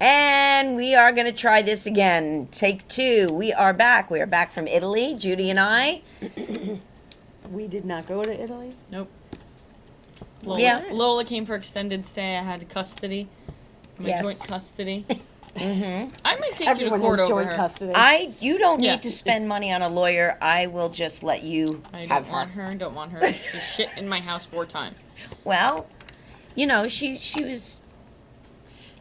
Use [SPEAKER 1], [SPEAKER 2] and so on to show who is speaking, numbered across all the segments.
[SPEAKER 1] And we are going to try this again. Take two. We are back. We are back from Italy, Judy and I.
[SPEAKER 2] We did not go to Italy.
[SPEAKER 3] Nope. Lola,
[SPEAKER 1] Yeah.
[SPEAKER 3] Lola came for extended stay. I had custody. My
[SPEAKER 1] Yes.
[SPEAKER 3] joint custody.
[SPEAKER 1] Mm-hmm.
[SPEAKER 3] I might take
[SPEAKER 2] Everyone
[SPEAKER 3] you to court
[SPEAKER 2] has
[SPEAKER 3] over
[SPEAKER 2] joint
[SPEAKER 3] her.
[SPEAKER 2] custody.
[SPEAKER 1] You don't
[SPEAKER 3] Yeah.
[SPEAKER 1] need to spend money on a lawyer. I will just let you
[SPEAKER 3] I
[SPEAKER 1] have
[SPEAKER 3] don't want
[SPEAKER 1] her.
[SPEAKER 3] her. Don't want her. She shit in my house 4 times.
[SPEAKER 1] Well, you know, she was.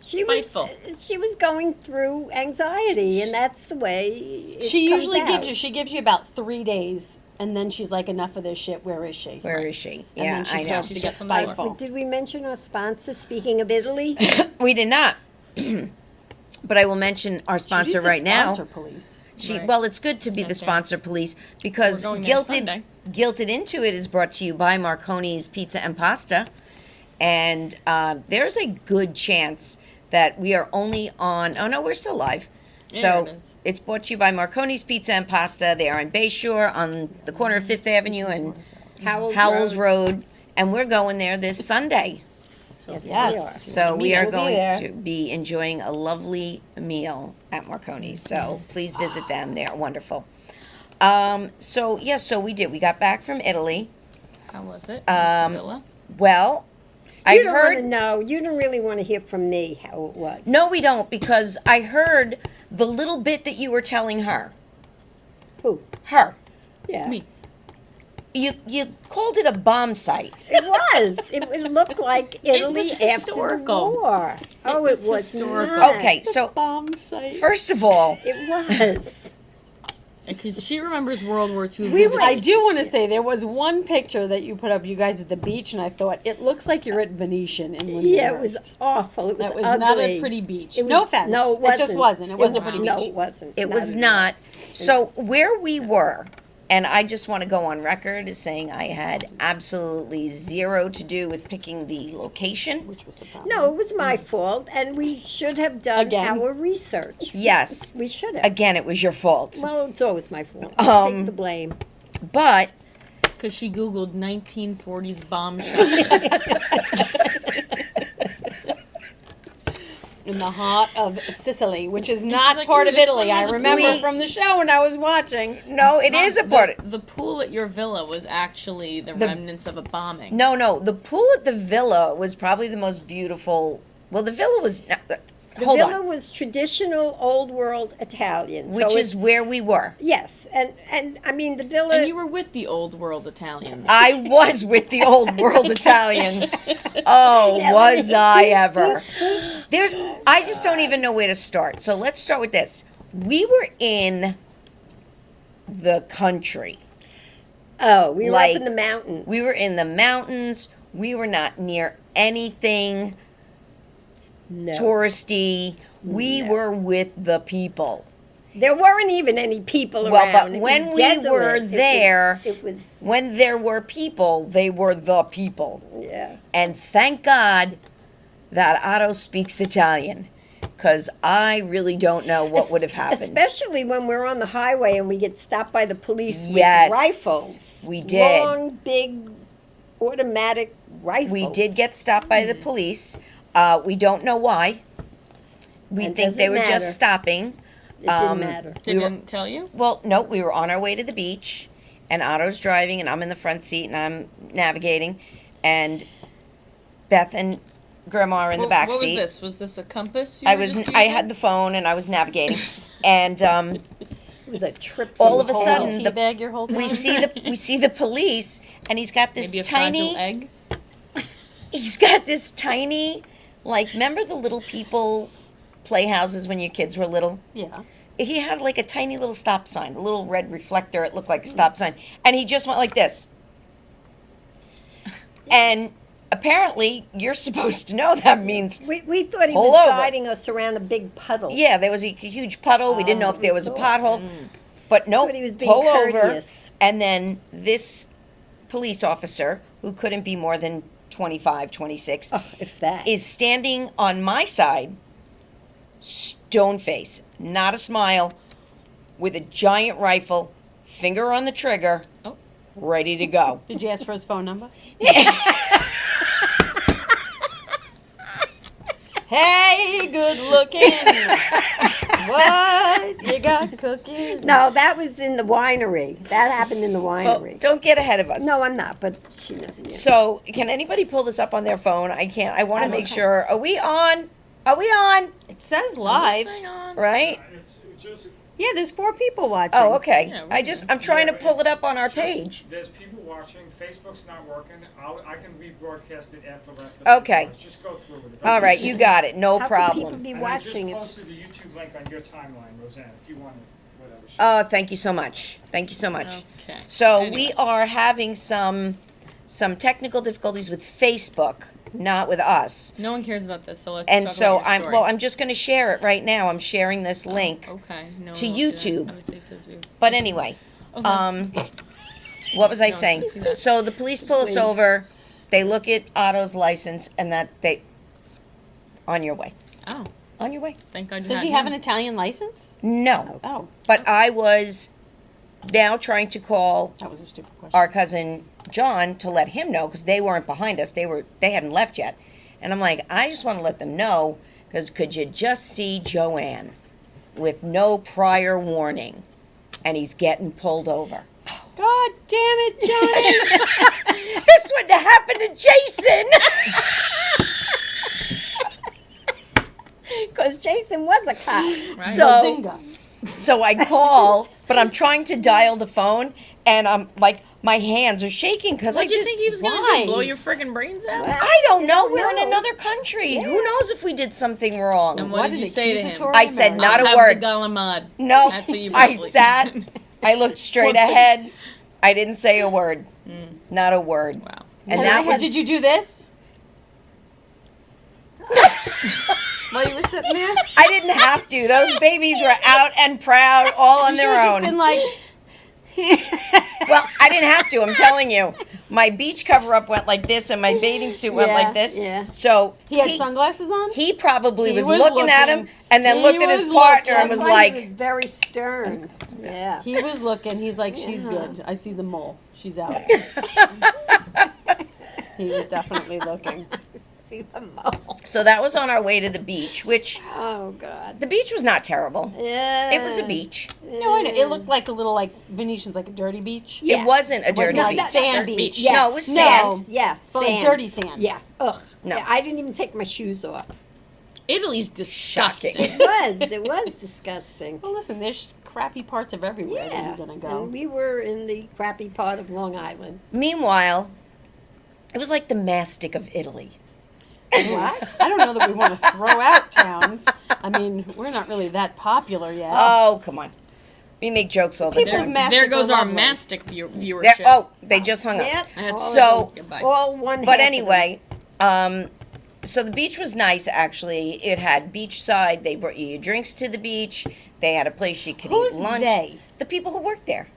[SPEAKER 3] Spiteful.
[SPEAKER 4] She was going through anxiety, and that's the way it
[SPEAKER 2] She
[SPEAKER 4] comes
[SPEAKER 2] usually
[SPEAKER 4] out.
[SPEAKER 2] gives you about 3 days, and then she's like, enough of this shit. Where is she?
[SPEAKER 1] Where is she?
[SPEAKER 2] And
[SPEAKER 1] Yeah,
[SPEAKER 2] then she
[SPEAKER 1] I know.
[SPEAKER 2] starts to
[SPEAKER 3] She
[SPEAKER 2] get
[SPEAKER 3] shuts on the door.
[SPEAKER 2] spiteful.
[SPEAKER 4] Did we mention our sponsor? Speaking of Italy,
[SPEAKER 1] We did not. But I will mention our sponsor
[SPEAKER 2] Judy's the
[SPEAKER 1] right now.
[SPEAKER 2] sponsor police.
[SPEAKER 3] Right.
[SPEAKER 1] Well, it's good to be the
[SPEAKER 3] That's right.
[SPEAKER 1] sponsor police because
[SPEAKER 3] We're going there Sunday.
[SPEAKER 1] Guilted Into It is brought to you by Marconi's Pizza and Pasta. And there's a good chance that we are only on, oh no, we're still live.
[SPEAKER 3] Yeah,
[SPEAKER 1] So
[SPEAKER 3] it is.
[SPEAKER 1] it's brought to you by Marconi's Pizza and Pasta. They are in Bayshore on the corner of 5th Avenue and Howells Road. And we're going there this Sunday.
[SPEAKER 4] yes,
[SPEAKER 2] Yes.
[SPEAKER 4] we are.
[SPEAKER 1] So we are
[SPEAKER 4] We'll be
[SPEAKER 1] going
[SPEAKER 4] there.
[SPEAKER 1] to be enjoying a lovely meal at Marconi's. So please visit them. They're wonderful. So we did. We got back from Italy.
[SPEAKER 3] How was it? Mr.
[SPEAKER 1] Um,
[SPEAKER 3] Villa?
[SPEAKER 1] Well, I
[SPEAKER 4] You don't want to
[SPEAKER 1] heard.
[SPEAKER 4] know. You don't really want to hear from me how it was.
[SPEAKER 1] No, we don't, because I heard the little bit that you were telling her.
[SPEAKER 4] Who?
[SPEAKER 1] Her.
[SPEAKER 4] Yeah.
[SPEAKER 3] Me.
[SPEAKER 1] You called it a bomb site.
[SPEAKER 4] It was. It looked like Italy
[SPEAKER 3] was
[SPEAKER 4] after the
[SPEAKER 3] historical.
[SPEAKER 4] war. Oh,
[SPEAKER 3] was
[SPEAKER 4] it was
[SPEAKER 3] historical.
[SPEAKER 4] not.
[SPEAKER 1] Okay, so
[SPEAKER 2] Bomb site.
[SPEAKER 1] first of all,
[SPEAKER 4] It was.
[SPEAKER 3] Because she remembers World War II.
[SPEAKER 4] We were-
[SPEAKER 2] I do want to say there was one picture that you put up, you guys at the beach, and I thought it looks like you're at Venetian in Windhurst.
[SPEAKER 4] Yeah, it was awful. It was
[SPEAKER 2] That was
[SPEAKER 4] ugly.
[SPEAKER 2] not a pretty beach.
[SPEAKER 4] It was-
[SPEAKER 2] No offense.
[SPEAKER 4] No, it wasn't.
[SPEAKER 2] just wasn't. It wasn't a pretty
[SPEAKER 4] No,
[SPEAKER 2] beach.
[SPEAKER 4] it wasn't.
[SPEAKER 1] it was
[SPEAKER 4] at all.
[SPEAKER 1] not. So where we were, and I just want to go on record as saying I had absolutely zero to do with picking the location.
[SPEAKER 2] Which was the problem.
[SPEAKER 4] No, it was my fault, and we should have done
[SPEAKER 2] Again.
[SPEAKER 4] our research.
[SPEAKER 1] Yes.
[SPEAKER 4] We should have.
[SPEAKER 1] Again, it was your fault.
[SPEAKER 4] Well, it's always my fault. I'll take the blame.
[SPEAKER 1] But
[SPEAKER 3] Because she Googled 1940s bomb shelter.
[SPEAKER 2] In the heart of Sicily, which is not
[SPEAKER 3] like,
[SPEAKER 2] part
[SPEAKER 3] "Ooh,
[SPEAKER 2] of
[SPEAKER 3] this
[SPEAKER 2] Italy.
[SPEAKER 3] one
[SPEAKER 2] I
[SPEAKER 3] has a
[SPEAKER 2] remember
[SPEAKER 1] pool."
[SPEAKER 2] from the show when I was watching.
[SPEAKER 1] no, it is a part of.
[SPEAKER 3] The pool at your villa was actually the remnants of a bombing.
[SPEAKER 1] No, the pool at the villa was probably the most beautiful. Well, the villa was.
[SPEAKER 4] The
[SPEAKER 1] Hold
[SPEAKER 4] villa
[SPEAKER 1] on.
[SPEAKER 4] was traditional old world Italian,
[SPEAKER 1] Which
[SPEAKER 4] so
[SPEAKER 1] is where we were.
[SPEAKER 4] yes, and I mean the villa.
[SPEAKER 3] And you were with the old world Italians.
[SPEAKER 1] I was with the old world Italians. Oh, was I ever? I just don't even know where to start. So let's start with this. We were in the country.
[SPEAKER 4] we were
[SPEAKER 1] like,
[SPEAKER 4] up in the mountains.
[SPEAKER 1] We were in the mountains. We were not near anything
[SPEAKER 4] no.
[SPEAKER 1] touristy. We
[SPEAKER 4] No.
[SPEAKER 1] were with the people.
[SPEAKER 4] There weren't even any people
[SPEAKER 1] Well,
[SPEAKER 4] around.
[SPEAKER 1] but
[SPEAKER 4] It was
[SPEAKER 1] when we
[SPEAKER 4] desolate.
[SPEAKER 1] were there-
[SPEAKER 4] it was
[SPEAKER 1] When there were people, they were the people.
[SPEAKER 4] yeah.
[SPEAKER 1] And thank God that Otto speaks Italian, because I really don't know what would have happened.
[SPEAKER 4] Especially when we're on the highway and we get stopped by the police
[SPEAKER 1] Yes,
[SPEAKER 4] with rifles.
[SPEAKER 1] we did.
[SPEAKER 4] Long, big, automatic rifles.
[SPEAKER 1] We did get stopped by the police. We don't know why. We
[SPEAKER 4] It
[SPEAKER 1] think they were
[SPEAKER 4] doesn't
[SPEAKER 1] just
[SPEAKER 4] matter.
[SPEAKER 1] stopping.
[SPEAKER 4] It didn't matter.
[SPEAKER 3] They
[SPEAKER 1] we were-
[SPEAKER 3] didn't tell you?
[SPEAKER 1] Well, no, we were on our way to the beach, and Otto's driving, and I'm in the front seat, and I'm navigating, and Beth and Grandma are in the back
[SPEAKER 3] What
[SPEAKER 1] seat.
[SPEAKER 3] was this? Was this a compass? You
[SPEAKER 1] I
[SPEAKER 3] were
[SPEAKER 1] was.
[SPEAKER 3] just
[SPEAKER 1] I
[SPEAKER 3] using?
[SPEAKER 1] had the phone, and I was navigating, and
[SPEAKER 4] It was a trip.
[SPEAKER 1] all
[SPEAKER 4] from
[SPEAKER 1] of a
[SPEAKER 4] home.
[SPEAKER 1] sudden,
[SPEAKER 2] Tea
[SPEAKER 1] the-
[SPEAKER 2] bag your whole time.
[SPEAKER 1] we see the police, and he's got this
[SPEAKER 3] Maybe a
[SPEAKER 1] tiny.
[SPEAKER 3] fragile egg?
[SPEAKER 1] He's got this tiny, like, remember the little people playhouses when your kids were little?
[SPEAKER 2] Yeah.
[SPEAKER 1] He had like a tiny little stop sign, a little red reflector. It looked like a stop sign. And he just went like this. And apparently, you're supposed to know that means,
[SPEAKER 4] We thought he
[SPEAKER 1] Pull
[SPEAKER 4] was
[SPEAKER 1] over.
[SPEAKER 4] guiding us around a big puddle.
[SPEAKER 1] yeah, there was a huge puddle. We didn't know if there was a pothole. But nope,
[SPEAKER 4] But he was being
[SPEAKER 1] pull over.
[SPEAKER 4] courteous.
[SPEAKER 1] And then this police officer, who couldn't be more than 25, 26,
[SPEAKER 4] Oh, if that.
[SPEAKER 1] is standing on my side, stone face, not a smile, with a giant rifle, finger on the trigger,
[SPEAKER 3] Oh.
[SPEAKER 1] ready to go.
[SPEAKER 2] Did you ask for his phone number? Hey, good looking. What you got cooking?
[SPEAKER 4] No, that was in the winery. That happened in the
[SPEAKER 1] Well,
[SPEAKER 4] winery.
[SPEAKER 1] don't get ahead of us.
[SPEAKER 4] No, I'm not, but she knows. Yeah.
[SPEAKER 1] So, can anybody pull this up on their phone? I can't. I want to
[SPEAKER 2] I
[SPEAKER 1] make
[SPEAKER 2] don't-
[SPEAKER 1] sure. Are we on? Are we on?
[SPEAKER 2] It says live.
[SPEAKER 1] Right?
[SPEAKER 5] It's just
[SPEAKER 2] Yeah, there's 4 people watching.
[SPEAKER 1] Oh, okay.
[SPEAKER 3] Yeah, we're
[SPEAKER 1] I'm trying to
[SPEAKER 5] Yeah,
[SPEAKER 1] pull it
[SPEAKER 5] it's
[SPEAKER 1] up on our
[SPEAKER 5] just-
[SPEAKER 1] page.
[SPEAKER 5] There's people watching. Facebook's not working. I can rebroadcast it after left.
[SPEAKER 1] Okay.
[SPEAKER 5] Just go through it.
[SPEAKER 1] All right, you got it. No
[SPEAKER 4] How can people
[SPEAKER 1] problem.
[SPEAKER 4] be
[SPEAKER 5] And
[SPEAKER 4] watching
[SPEAKER 5] I
[SPEAKER 4] it?
[SPEAKER 5] just posted the YouTube link on your timeline, Roseanne, if you want it, whatever.
[SPEAKER 1] Oh, thank you so much. Thank you so much.
[SPEAKER 3] Okay.
[SPEAKER 1] So
[SPEAKER 3] Anyway.
[SPEAKER 1] we are having some technical difficulties with Facebook, not with us.
[SPEAKER 3] No one cares about this, so let's
[SPEAKER 1] And
[SPEAKER 3] talk
[SPEAKER 1] so
[SPEAKER 3] about your story.
[SPEAKER 1] I'm just going to share it right now. I'm sharing this link.
[SPEAKER 3] Okay. No
[SPEAKER 1] to
[SPEAKER 3] one will see that,
[SPEAKER 1] YouTube.
[SPEAKER 3] obviously, 'cause we-
[SPEAKER 1] But anyway,
[SPEAKER 3] Okay.
[SPEAKER 1] what was I
[SPEAKER 3] No, I
[SPEAKER 1] saying?
[SPEAKER 3] was gonna see that.
[SPEAKER 1] So the police pull us over. They look at Otto's license, and that they on your way.
[SPEAKER 3] Oh,
[SPEAKER 1] On your way.
[SPEAKER 3] thank God you
[SPEAKER 2] Does
[SPEAKER 3] had
[SPEAKER 2] he have an
[SPEAKER 3] him.
[SPEAKER 2] Italian license?
[SPEAKER 1] No,
[SPEAKER 2] Oh,
[SPEAKER 1] but I was now trying to call
[SPEAKER 2] that was a stupid question.
[SPEAKER 1] our cousin John to let him know because they weren't behind us. They hadn't left yet, and I'm like, I just want to let them know because could you just see Joanne with no prior warning, and he's getting pulled over.
[SPEAKER 2] God damn it, Johnny!
[SPEAKER 1] This wouldn't have happened to Jason.
[SPEAKER 4] Because Jason was a cop.
[SPEAKER 3] Right?
[SPEAKER 1] So
[SPEAKER 2] Bazinga.
[SPEAKER 1] so I call, but I'm trying to dial the phone, and I'm like, my hands are shaking because I
[SPEAKER 3] What do you
[SPEAKER 1] just.
[SPEAKER 3] think he was
[SPEAKER 2] why?
[SPEAKER 3] gonna do? Blow your friggin' brains out?
[SPEAKER 4] Well,
[SPEAKER 1] I don't know.
[SPEAKER 4] don't
[SPEAKER 1] We're in
[SPEAKER 4] know.
[SPEAKER 1] another country. Who
[SPEAKER 4] Yeah.
[SPEAKER 1] knows if we did something wrong?
[SPEAKER 3] And what did you say to him?
[SPEAKER 2] accusatory
[SPEAKER 1] I said
[SPEAKER 2] American?
[SPEAKER 1] not a
[SPEAKER 3] I'll have
[SPEAKER 1] word.
[SPEAKER 3] the galamad.
[SPEAKER 1] No,
[SPEAKER 3] That's what you
[SPEAKER 1] I
[SPEAKER 3] probably
[SPEAKER 1] sat.
[SPEAKER 3] said.
[SPEAKER 1] I looked straight
[SPEAKER 2] One thing.
[SPEAKER 1] ahead. I didn't say a word. Not a word.
[SPEAKER 3] Wow.
[SPEAKER 1] And
[SPEAKER 4] No,
[SPEAKER 1] that
[SPEAKER 4] I
[SPEAKER 1] was.
[SPEAKER 4] had-
[SPEAKER 2] Did you do this? While you were sitting there?
[SPEAKER 1] I didn't have to. Those babies were out and proud, all on
[SPEAKER 2] You
[SPEAKER 1] their
[SPEAKER 2] should have
[SPEAKER 1] own.
[SPEAKER 2] just been like,
[SPEAKER 1] Well, I didn't have to. I'm telling you. My beach cover up went like this, and my bathing suit went
[SPEAKER 4] Yeah,
[SPEAKER 1] like this.
[SPEAKER 4] yeah.
[SPEAKER 1] So
[SPEAKER 2] he had sunglasses on?
[SPEAKER 1] he probably
[SPEAKER 2] He
[SPEAKER 1] was,
[SPEAKER 2] was
[SPEAKER 1] looking at him,
[SPEAKER 2] looking.
[SPEAKER 1] and then
[SPEAKER 2] He
[SPEAKER 1] looked at his
[SPEAKER 2] was
[SPEAKER 1] partner
[SPEAKER 2] looking.
[SPEAKER 1] and was
[SPEAKER 4] That's why
[SPEAKER 1] like,
[SPEAKER 4] he was very stern. Yeah.
[SPEAKER 2] He was looking. He's like, she's
[SPEAKER 4] Yeah.
[SPEAKER 2] good. I see the mole. She's out. He was definitely looking.
[SPEAKER 4] See the mole.
[SPEAKER 1] So that was on our way to the beach, which
[SPEAKER 4] Oh God.
[SPEAKER 1] the beach was not terrible.
[SPEAKER 4] Yeah.
[SPEAKER 1] It was a beach.
[SPEAKER 2] No, I know. It looked like a little, like, Venetians, like a dirty beach.
[SPEAKER 4] Yeah.
[SPEAKER 1] It wasn't a
[SPEAKER 2] It wasn't
[SPEAKER 1] dirty
[SPEAKER 2] like
[SPEAKER 1] beach.
[SPEAKER 2] sand
[SPEAKER 3] Dirt
[SPEAKER 2] beach.
[SPEAKER 3] beach.
[SPEAKER 4] Yes.
[SPEAKER 1] No, it was
[SPEAKER 2] No.
[SPEAKER 1] sand.
[SPEAKER 4] Yeah.
[SPEAKER 2] But like
[SPEAKER 4] sand.
[SPEAKER 2] dirty sand.
[SPEAKER 4] Yeah. Ugh.
[SPEAKER 1] No.
[SPEAKER 4] Yeah, I didn't even take my shoes off.
[SPEAKER 3] Italy's disgusting.
[SPEAKER 1] Shocking.
[SPEAKER 4] It was disgusting.
[SPEAKER 2] Well, listen, there's crappy parts of everywhere that
[SPEAKER 4] Yeah.
[SPEAKER 2] you're going to go.
[SPEAKER 4] And we were in the crappy part of Long Island.
[SPEAKER 1] Meanwhile, it was like the mastic of Italy.
[SPEAKER 4] What?
[SPEAKER 2] I don't know that we want to throw out towns. I mean, we're not really that popular yet.
[SPEAKER 1] Oh, come on. We make jokes all the
[SPEAKER 2] People
[SPEAKER 3] There,
[SPEAKER 1] time.
[SPEAKER 2] Mastic
[SPEAKER 3] there goes
[SPEAKER 2] are
[SPEAKER 3] our
[SPEAKER 2] lovely.
[SPEAKER 3] mastic viewership.
[SPEAKER 1] There- oh, they just hung up.
[SPEAKER 4] Yep.
[SPEAKER 3] I had
[SPEAKER 4] all
[SPEAKER 1] So-
[SPEAKER 4] of them.
[SPEAKER 3] Goodbye.
[SPEAKER 4] all one.
[SPEAKER 1] But
[SPEAKER 4] half of
[SPEAKER 1] anyway, so the beach was nice actually. It had beachside. They brought you your drinks to the beach. They had a place you could
[SPEAKER 2] Who's
[SPEAKER 1] eat lunch.
[SPEAKER 2] they?
[SPEAKER 1] The people who worked there.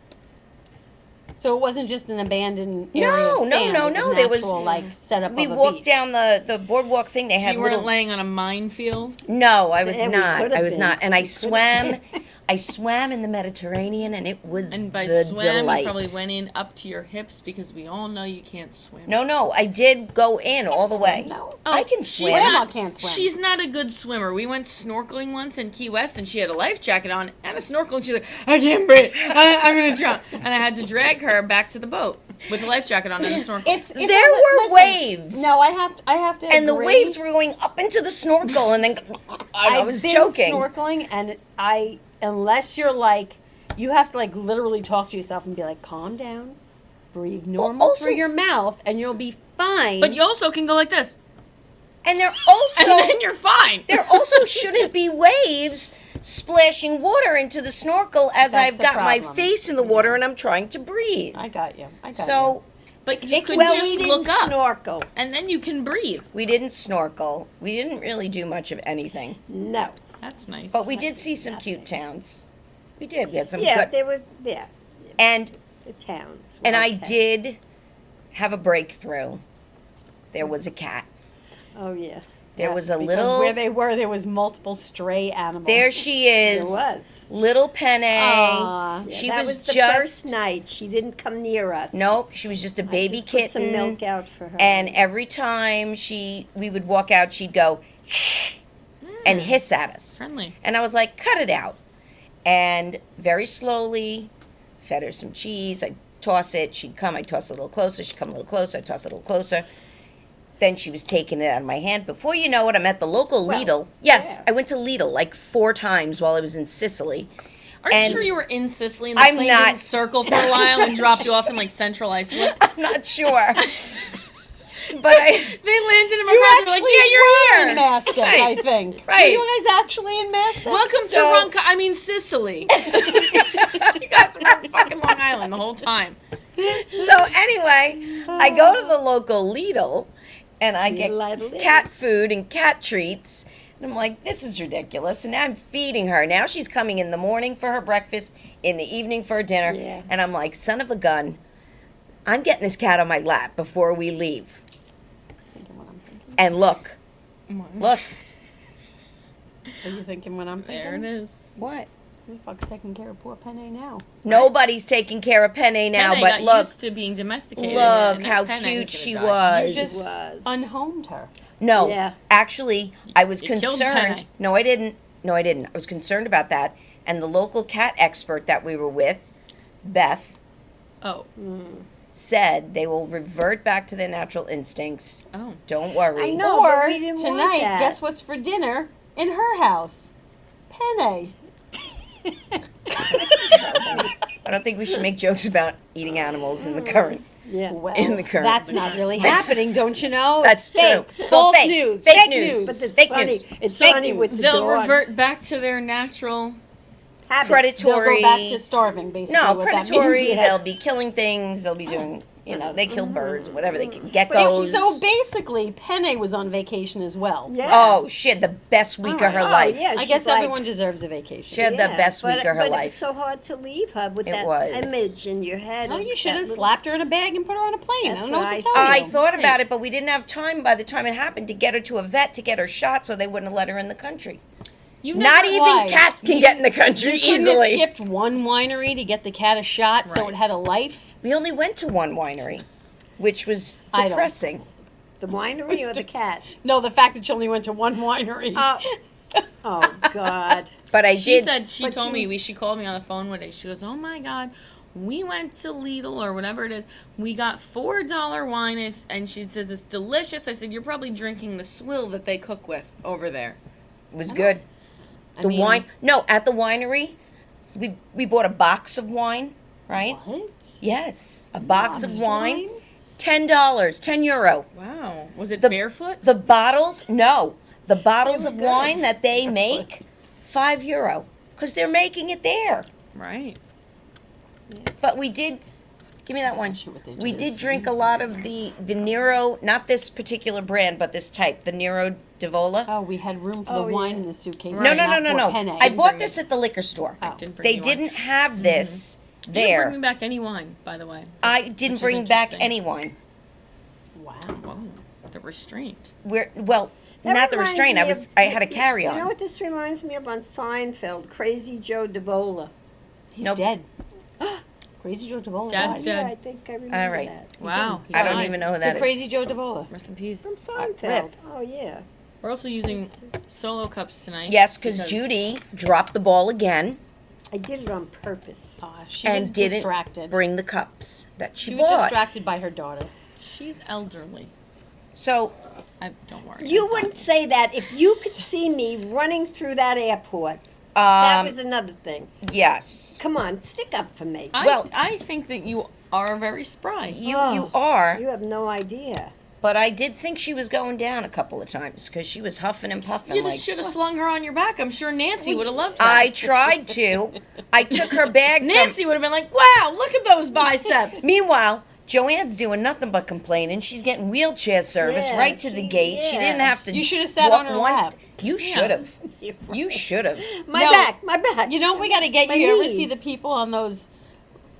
[SPEAKER 2] So it wasn't just an abandoned area
[SPEAKER 1] No,
[SPEAKER 2] of
[SPEAKER 1] no,
[SPEAKER 2] sand.
[SPEAKER 1] no,
[SPEAKER 2] It
[SPEAKER 1] no,
[SPEAKER 2] an
[SPEAKER 1] there was-
[SPEAKER 2] actual, like, setup
[SPEAKER 1] We
[SPEAKER 2] of a
[SPEAKER 1] walked
[SPEAKER 2] beach.
[SPEAKER 1] down the boardwalk thing. They
[SPEAKER 3] So
[SPEAKER 1] had
[SPEAKER 3] you weren't
[SPEAKER 1] little.
[SPEAKER 3] laying on a minefield?
[SPEAKER 1] No, I was
[SPEAKER 4] Yeah, we
[SPEAKER 1] not.
[SPEAKER 4] could've
[SPEAKER 1] I was
[SPEAKER 4] been.
[SPEAKER 1] not. And I
[SPEAKER 4] We could've
[SPEAKER 1] swam.
[SPEAKER 4] been.
[SPEAKER 1] I swam in the Mediterranean, and it was
[SPEAKER 3] And by
[SPEAKER 1] the
[SPEAKER 3] swam,
[SPEAKER 1] delight.
[SPEAKER 3] you probably went in up to your hips because we all know you can't swim.
[SPEAKER 1] No, I did go in all the way.
[SPEAKER 2] No.
[SPEAKER 1] I can
[SPEAKER 3] she's
[SPEAKER 1] swim.
[SPEAKER 2] Grandma
[SPEAKER 3] not-
[SPEAKER 2] can't swim.
[SPEAKER 3] She's not a good swimmer. We went snorkeling once in Key West, and she had a life jacket on and a snorkel, and she's like, I can't breathe. I'm going to drown. And I had to drag her back to the boat with a life jacket on and a snorkel.
[SPEAKER 2] It's
[SPEAKER 1] There
[SPEAKER 2] a li-
[SPEAKER 1] were
[SPEAKER 2] listen,
[SPEAKER 1] waves.
[SPEAKER 2] No, I have to.
[SPEAKER 1] And the
[SPEAKER 2] agree.
[SPEAKER 1] waves were going up into the snorkel, and then I
[SPEAKER 2] I've
[SPEAKER 1] was
[SPEAKER 2] been
[SPEAKER 1] joking.
[SPEAKER 2] snorkeling, and unless you're like, you have to like literally talk to yourself and be like, calm down, breathe normal
[SPEAKER 1] also-
[SPEAKER 2] through your mouth, and you'll be fine.
[SPEAKER 3] But you also can go like this,
[SPEAKER 1] And there also
[SPEAKER 3] and then you're fine.
[SPEAKER 1] there also shouldn't be waves splashing water into the snorkel as
[SPEAKER 2] That's
[SPEAKER 1] I've
[SPEAKER 2] the
[SPEAKER 1] got my
[SPEAKER 2] problem.
[SPEAKER 1] face in the water and I'm trying to breathe.
[SPEAKER 2] I got you.
[SPEAKER 1] So
[SPEAKER 3] But you could
[SPEAKER 4] Well,
[SPEAKER 3] just
[SPEAKER 4] we didn't
[SPEAKER 3] look up,
[SPEAKER 4] snorkel.
[SPEAKER 3] and then you can breathe.
[SPEAKER 1] we didn't snorkel. We didn't really do much of anything.
[SPEAKER 4] No.
[SPEAKER 3] That's nice.
[SPEAKER 1] But we did see some cute towns. We did. We had some
[SPEAKER 4] Yeah,
[SPEAKER 1] good.
[SPEAKER 4] they were. Yeah,
[SPEAKER 1] And
[SPEAKER 4] the towns. were
[SPEAKER 1] and I
[SPEAKER 4] okay.
[SPEAKER 1] did have a breakthrough. There was a cat.
[SPEAKER 4] Oh yeah.
[SPEAKER 1] There
[SPEAKER 2] Yes,
[SPEAKER 1] was a
[SPEAKER 2] because
[SPEAKER 1] little.
[SPEAKER 2] where they were. There was multiple stray animals.
[SPEAKER 1] There she is.
[SPEAKER 4] There was.
[SPEAKER 1] Little Penne.
[SPEAKER 2] Aw.
[SPEAKER 4] Yeah,
[SPEAKER 1] She
[SPEAKER 4] that
[SPEAKER 1] was
[SPEAKER 4] was the
[SPEAKER 1] just.
[SPEAKER 4] first night. She didn't come near us.
[SPEAKER 1] Nope, she was just a
[SPEAKER 4] I
[SPEAKER 1] baby
[SPEAKER 4] just put
[SPEAKER 1] kitten.
[SPEAKER 4] some milk out for her.
[SPEAKER 1] And every time we would walk out, she'd go, and hiss at us.
[SPEAKER 3] Friendly.
[SPEAKER 1] And I was like, cut it out. And very slowly fed her some cheese. I'd toss it. She'd come. I'd toss it a little closer. She'd come a little closer. I'd toss it a little closer. Then she was taking it out of my hand. Before you know it, I'm at the local Lidl. Yes,
[SPEAKER 4] yeah.
[SPEAKER 1] I went to Lidl like 4 times while I was in Sicily.
[SPEAKER 3] Are you
[SPEAKER 1] And
[SPEAKER 3] sure you were in Sicily and the
[SPEAKER 1] I'm
[SPEAKER 3] plane
[SPEAKER 1] not-
[SPEAKER 3] didn't circle for a while and dropped you off in like Central Iceland?
[SPEAKER 1] I'm not sure. But I...
[SPEAKER 3] They landed in
[SPEAKER 2] You
[SPEAKER 3] McCarthy.
[SPEAKER 2] actually
[SPEAKER 3] Like, yeah, you're
[SPEAKER 2] were
[SPEAKER 3] here.
[SPEAKER 2] in Mastic,
[SPEAKER 3] Right.
[SPEAKER 2] I think.
[SPEAKER 3] Right.
[SPEAKER 2] Were you guys actually in Mastic?
[SPEAKER 3] Welcome
[SPEAKER 1] So-
[SPEAKER 3] to Sicily. You guys were in fucking Long Island the whole time.
[SPEAKER 1] So anyway, I go to the local Lidl and I get
[SPEAKER 4] Lidl.
[SPEAKER 1] cat food and cat treats. And I'm like, this is ridiculous. And now I'm feeding her. Now she's coming in the morning for her breakfast, in the evening for her dinner.
[SPEAKER 4] Yeah.
[SPEAKER 1] And I'm like, son of a gun, I'm getting this cat on my lap before we leave.
[SPEAKER 2] Thinking what I'm thinking.
[SPEAKER 1] And look, look.
[SPEAKER 2] Are you thinking what I'm thinking?
[SPEAKER 3] There it is.
[SPEAKER 1] What?
[SPEAKER 2] Who the fuck's taking care of poor Penne now?
[SPEAKER 1] Nobody's taking care of Penne now,
[SPEAKER 3] Penne
[SPEAKER 1] but
[SPEAKER 3] got
[SPEAKER 1] look,
[SPEAKER 3] used to being domesticated.
[SPEAKER 1] look
[SPEAKER 3] and
[SPEAKER 1] how
[SPEAKER 3] Penne
[SPEAKER 1] cute
[SPEAKER 3] is gonna
[SPEAKER 1] she
[SPEAKER 3] die.
[SPEAKER 1] was.
[SPEAKER 2] You just
[SPEAKER 4] was.
[SPEAKER 2] unhomed her.
[SPEAKER 1] No,
[SPEAKER 4] Yeah.
[SPEAKER 1] actually, I was
[SPEAKER 3] You killed
[SPEAKER 1] concerned.
[SPEAKER 3] Penne.
[SPEAKER 1] No, I didn't. No, I didn't. I was concerned about that. And the local cat expert that we were with, Beth,
[SPEAKER 3] Oh,
[SPEAKER 1] said they will revert back to their natural instincts.
[SPEAKER 3] oh.
[SPEAKER 1] Don't worry.
[SPEAKER 4] I know.
[SPEAKER 2] Or
[SPEAKER 4] but we didn't want
[SPEAKER 2] tonight,
[SPEAKER 4] that.
[SPEAKER 2] guess what's for dinner in her house? Penne.
[SPEAKER 1] I don't think we should make jokes about eating animals in the current.
[SPEAKER 4] Yeah.
[SPEAKER 2] Well,
[SPEAKER 1] In the current-
[SPEAKER 2] that's not really happening, don't you know?
[SPEAKER 1] That's
[SPEAKER 2] It's fake.
[SPEAKER 1] true.
[SPEAKER 2] It's
[SPEAKER 1] It's all
[SPEAKER 2] false
[SPEAKER 1] fake.
[SPEAKER 2] news.
[SPEAKER 1] Fake news.
[SPEAKER 4] But it's
[SPEAKER 1] Fake
[SPEAKER 4] funny.
[SPEAKER 1] news.
[SPEAKER 4] It's
[SPEAKER 1] Fake
[SPEAKER 4] funny
[SPEAKER 1] news.
[SPEAKER 4] with the
[SPEAKER 3] They'll
[SPEAKER 4] dogs.
[SPEAKER 3] revert back to their natural.
[SPEAKER 4] Habits.
[SPEAKER 2] They'll
[SPEAKER 1] Predatory.
[SPEAKER 2] go back to starving, basically.
[SPEAKER 1] No,
[SPEAKER 2] what that
[SPEAKER 1] predatory.
[SPEAKER 2] means.
[SPEAKER 1] They'll be killing things. They'll be doing, they kill birds, whatever they kill.
[SPEAKER 2] Yeah,
[SPEAKER 1] Geckos.
[SPEAKER 2] so basically, Penne was on vacation as well.
[SPEAKER 4] Yeah.
[SPEAKER 1] Oh, she had the best week of her
[SPEAKER 4] Oh,
[SPEAKER 1] life.
[SPEAKER 4] yeah,
[SPEAKER 2] I
[SPEAKER 4] she's
[SPEAKER 2] guess
[SPEAKER 4] like-
[SPEAKER 2] everyone deserves a vacation.
[SPEAKER 1] She had the best
[SPEAKER 4] but,
[SPEAKER 1] week of her
[SPEAKER 4] but
[SPEAKER 1] life.
[SPEAKER 4] it's so hard to leave her with
[SPEAKER 1] It
[SPEAKER 4] that
[SPEAKER 1] was.
[SPEAKER 4] image in your head.
[SPEAKER 2] No,
[SPEAKER 4] of
[SPEAKER 2] you should
[SPEAKER 4] that
[SPEAKER 2] have
[SPEAKER 4] little-
[SPEAKER 2] slapped her in a bag and put her on a plane. I
[SPEAKER 4] That's
[SPEAKER 2] don't know what
[SPEAKER 4] what
[SPEAKER 2] to
[SPEAKER 4] I
[SPEAKER 2] tell
[SPEAKER 1] I
[SPEAKER 2] you.
[SPEAKER 1] thought about it, but we didn't have time by the time it happened to get her to a vet to get her shot, so they wouldn't have let her in the country.
[SPEAKER 3] You
[SPEAKER 1] Not
[SPEAKER 3] never-
[SPEAKER 1] even
[SPEAKER 2] Why?
[SPEAKER 1] cats can get in the country
[SPEAKER 2] Couldn't have
[SPEAKER 1] easily.
[SPEAKER 2] skipped one winery to get the cat a shot so
[SPEAKER 3] Right.
[SPEAKER 2] it had a life.
[SPEAKER 1] We only went to one winery, which was
[SPEAKER 2] I don't-
[SPEAKER 1] depressing.
[SPEAKER 4] The winery or the cat?
[SPEAKER 2] No, the fact that she only went to one winery.
[SPEAKER 4] Oh, God.
[SPEAKER 1] But I
[SPEAKER 3] She
[SPEAKER 1] did.
[SPEAKER 3] said, she
[SPEAKER 4] but
[SPEAKER 3] told
[SPEAKER 4] you-
[SPEAKER 3] me, she called me on the phone one day. She goes, oh my God, we went to Lidl or whatever it is. We got $4 wine and she says, it's delicious. I said, you're probably drinking the swill that they cook with over there.
[SPEAKER 1] It was good.
[SPEAKER 2] I
[SPEAKER 1] The
[SPEAKER 2] mean,
[SPEAKER 1] wine. No, at the winery, we bought a box of wine, right?
[SPEAKER 2] What?
[SPEAKER 1] Yes, a box of
[SPEAKER 2] Boxed
[SPEAKER 1] wine. $10, €10.
[SPEAKER 3] Wow. Was it
[SPEAKER 1] The-
[SPEAKER 3] barefoot?
[SPEAKER 1] The bottles, no, the bottles of wine that they make, €5, because they're making it there.
[SPEAKER 3] Right.
[SPEAKER 1] But we did. Give me that one.
[SPEAKER 2] Shoot what they
[SPEAKER 1] We
[SPEAKER 2] do.
[SPEAKER 1] did drink a lot of the Nero, not this particular brand, but this type, the Nero Divola.
[SPEAKER 2] Oh, we had room for the
[SPEAKER 4] Oh,
[SPEAKER 2] wine
[SPEAKER 4] yeah.
[SPEAKER 2] in the suitcase.
[SPEAKER 1] No,
[SPEAKER 2] but
[SPEAKER 1] no, no,
[SPEAKER 2] not
[SPEAKER 1] no,
[SPEAKER 2] for
[SPEAKER 1] no.
[SPEAKER 2] Penne.
[SPEAKER 1] I bought
[SPEAKER 3] bring
[SPEAKER 1] this at the liquor store.
[SPEAKER 3] I didn't bring
[SPEAKER 1] They
[SPEAKER 3] you
[SPEAKER 1] didn't
[SPEAKER 3] wine.
[SPEAKER 1] have this
[SPEAKER 3] You didn't bring me
[SPEAKER 1] there.
[SPEAKER 3] back any wine, by the way.
[SPEAKER 1] I
[SPEAKER 3] Which
[SPEAKER 1] didn't
[SPEAKER 3] is
[SPEAKER 1] bring back
[SPEAKER 3] interesting.
[SPEAKER 1] any wine.
[SPEAKER 2] Wow.
[SPEAKER 3] Whoa. The restraint.
[SPEAKER 1] Well,
[SPEAKER 4] That
[SPEAKER 1] not the
[SPEAKER 4] reminds
[SPEAKER 1] restraint.
[SPEAKER 4] me of-
[SPEAKER 1] I had a carry
[SPEAKER 4] You know
[SPEAKER 1] on.
[SPEAKER 4] what this reminds me of on Seinfeld? Crazy Joe Davola.
[SPEAKER 2] He's
[SPEAKER 1] Nope.
[SPEAKER 2] dead. Crazy Joe Davola
[SPEAKER 3] Dad's
[SPEAKER 2] died.
[SPEAKER 3] dead.
[SPEAKER 4] Yeah, I think I remember
[SPEAKER 1] All right.
[SPEAKER 4] that.
[SPEAKER 3] Wow.
[SPEAKER 2] He
[SPEAKER 1] I don't
[SPEAKER 3] died.
[SPEAKER 1] even know who
[SPEAKER 2] It's
[SPEAKER 1] that
[SPEAKER 2] a
[SPEAKER 1] is.
[SPEAKER 2] Crazy Joe Davola.
[SPEAKER 3] Rest in peace.
[SPEAKER 4] From Seinfeld.
[SPEAKER 1] Rip.
[SPEAKER 4] Oh, yeah.
[SPEAKER 3] We're also using solo cups tonight.
[SPEAKER 1] Yes, because Judy dropped the ball again
[SPEAKER 4] I did it on purpose.
[SPEAKER 2] She
[SPEAKER 1] and
[SPEAKER 2] was
[SPEAKER 1] didn't
[SPEAKER 2] distracted.
[SPEAKER 1] bring the cups that she,
[SPEAKER 2] She was
[SPEAKER 1] bought.
[SPEAKER 2] distracted by her daughter.
[SPEAKER 3] She's elderly.
[SPEAKER 1] So
[SPEAKER 3] Don't worry.
[SPEAKER 4] You wouldn't say that if you could see me running through that airport. That was another thing.
[SPEAKER 1] yes,
[SPEAKER 4] Come on, stick up for me.
[SPEAKER 1] Well-
[SPEAKER 3] I think that you are very spry.
[SPEAKER 1] you
[SPEAKER 4] Oh.
[SPEAKER 1] you are.
[SPEAKER 4] You have no idea.
[SPEAKER 1] But I did think she was going down a couple of times because she was huffing and puffing.
[SPEAKER 3] You
[SPEAKER 1] like,
[SPEAKER 3] just should have slung her on your back. I'm sure Nancy would have loved that.
[SPEAKER 1] I tried to. I took her bag from.
[SPEAKER 3] Nancy would have been like, wow, look at those biceps.
[SPEAKER 1] Meanwhile, Joanne's doing nothing but complaining. She's getting wheelchair service
[SPEAKER 4] Yeah,
[SPEAKER 1] right to the gate. She
[SPEAKER 4] yeah.
[SPEAKER 1] didn't have to.
[SPEAKER 2] You should have sat
[SPEAKER 1] walk
[SPEAKER 2] on her
[SPEAKER 1] once.
[SPEAKER 2] lap.
[SPEAKER 1] You should have. You should have.
[SPEAKER 4] My
[SPEAKER 2] No.
[SPEAKER 4] back, my back.
[SPEAKER 2] You know what we got to get
[SPEAKER 4] My
[SPEAKER 2] you? You ever see
[SPEAKER 4] knees.
[SPEAKER 2] the people on those,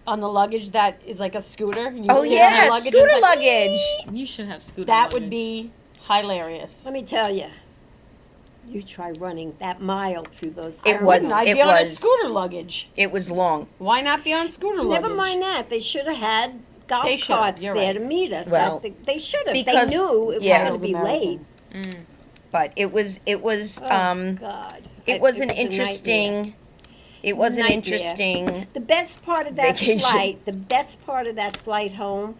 [SPEAKER 2] on the luggage that is like a scooter? And you
[SPEAKER 1] Oh
[SPEAKER 2] sit on
[SPEAKER 1] yeah,
[SPEAKER 2] the luggage and
[SPEAKER 1] scooter
[SPEAKER 2] it's like,
[SPEAKER 1] luggage.
[SPEAKER 3] You should have scooter
[SPEAKER 2] That would
[SPEAKER 3] luggage.
[SPEAKER 2] be hilarious.
[SPEAKER 4] Let me tell you. You try running that mile through those.
[SPEAKER 1] It
[SPEAKER 2] I
[SPEAKER 1] was-
[SPEAKER 2] wouldn't. I'd
[SPEAKER 1] it
[SPEAKER 2] be on a
[SPEAKER 1] was-
[SPEAKER 2] scooter luggage.
[SPEAKER 1] It was long.
[SPEAKER 2] Why not be on scooter luggage?
[SPEAKER 4] Never mind that. They should have had golf
[SPEAKER 2] They should have,
[SPEAKER 4] carts
[SPEAKER 2] you're
[SPEAKER 4] there
[SPEAKER 2] right.
[SPEAKER 4] to meet us.
[SPEAKER 1] Well,
[SPEAKER 4] I think they should have.
[SPEAKER 1] because-
[SPEAKER 4] they knew it
[SPEAKER 1] yeah.
[SPEAKER 4] was going to be
[SPEAKER 2] American.
[SPEAKER 4] late.
[SPEAKER 1] but it was
[SPEAKER 4] God.
[SPEAKER 1] it was an
[SPEAKER 4] was a
[SPEAKER 1] interesting. It was an
[SPEAKER 4] Nightmare.
[SPEAKER 1] interesting.
[SPEAKER 4] The best part of that
[SPEAKER 1] Vacation.
[SPEAKER 4] flight home,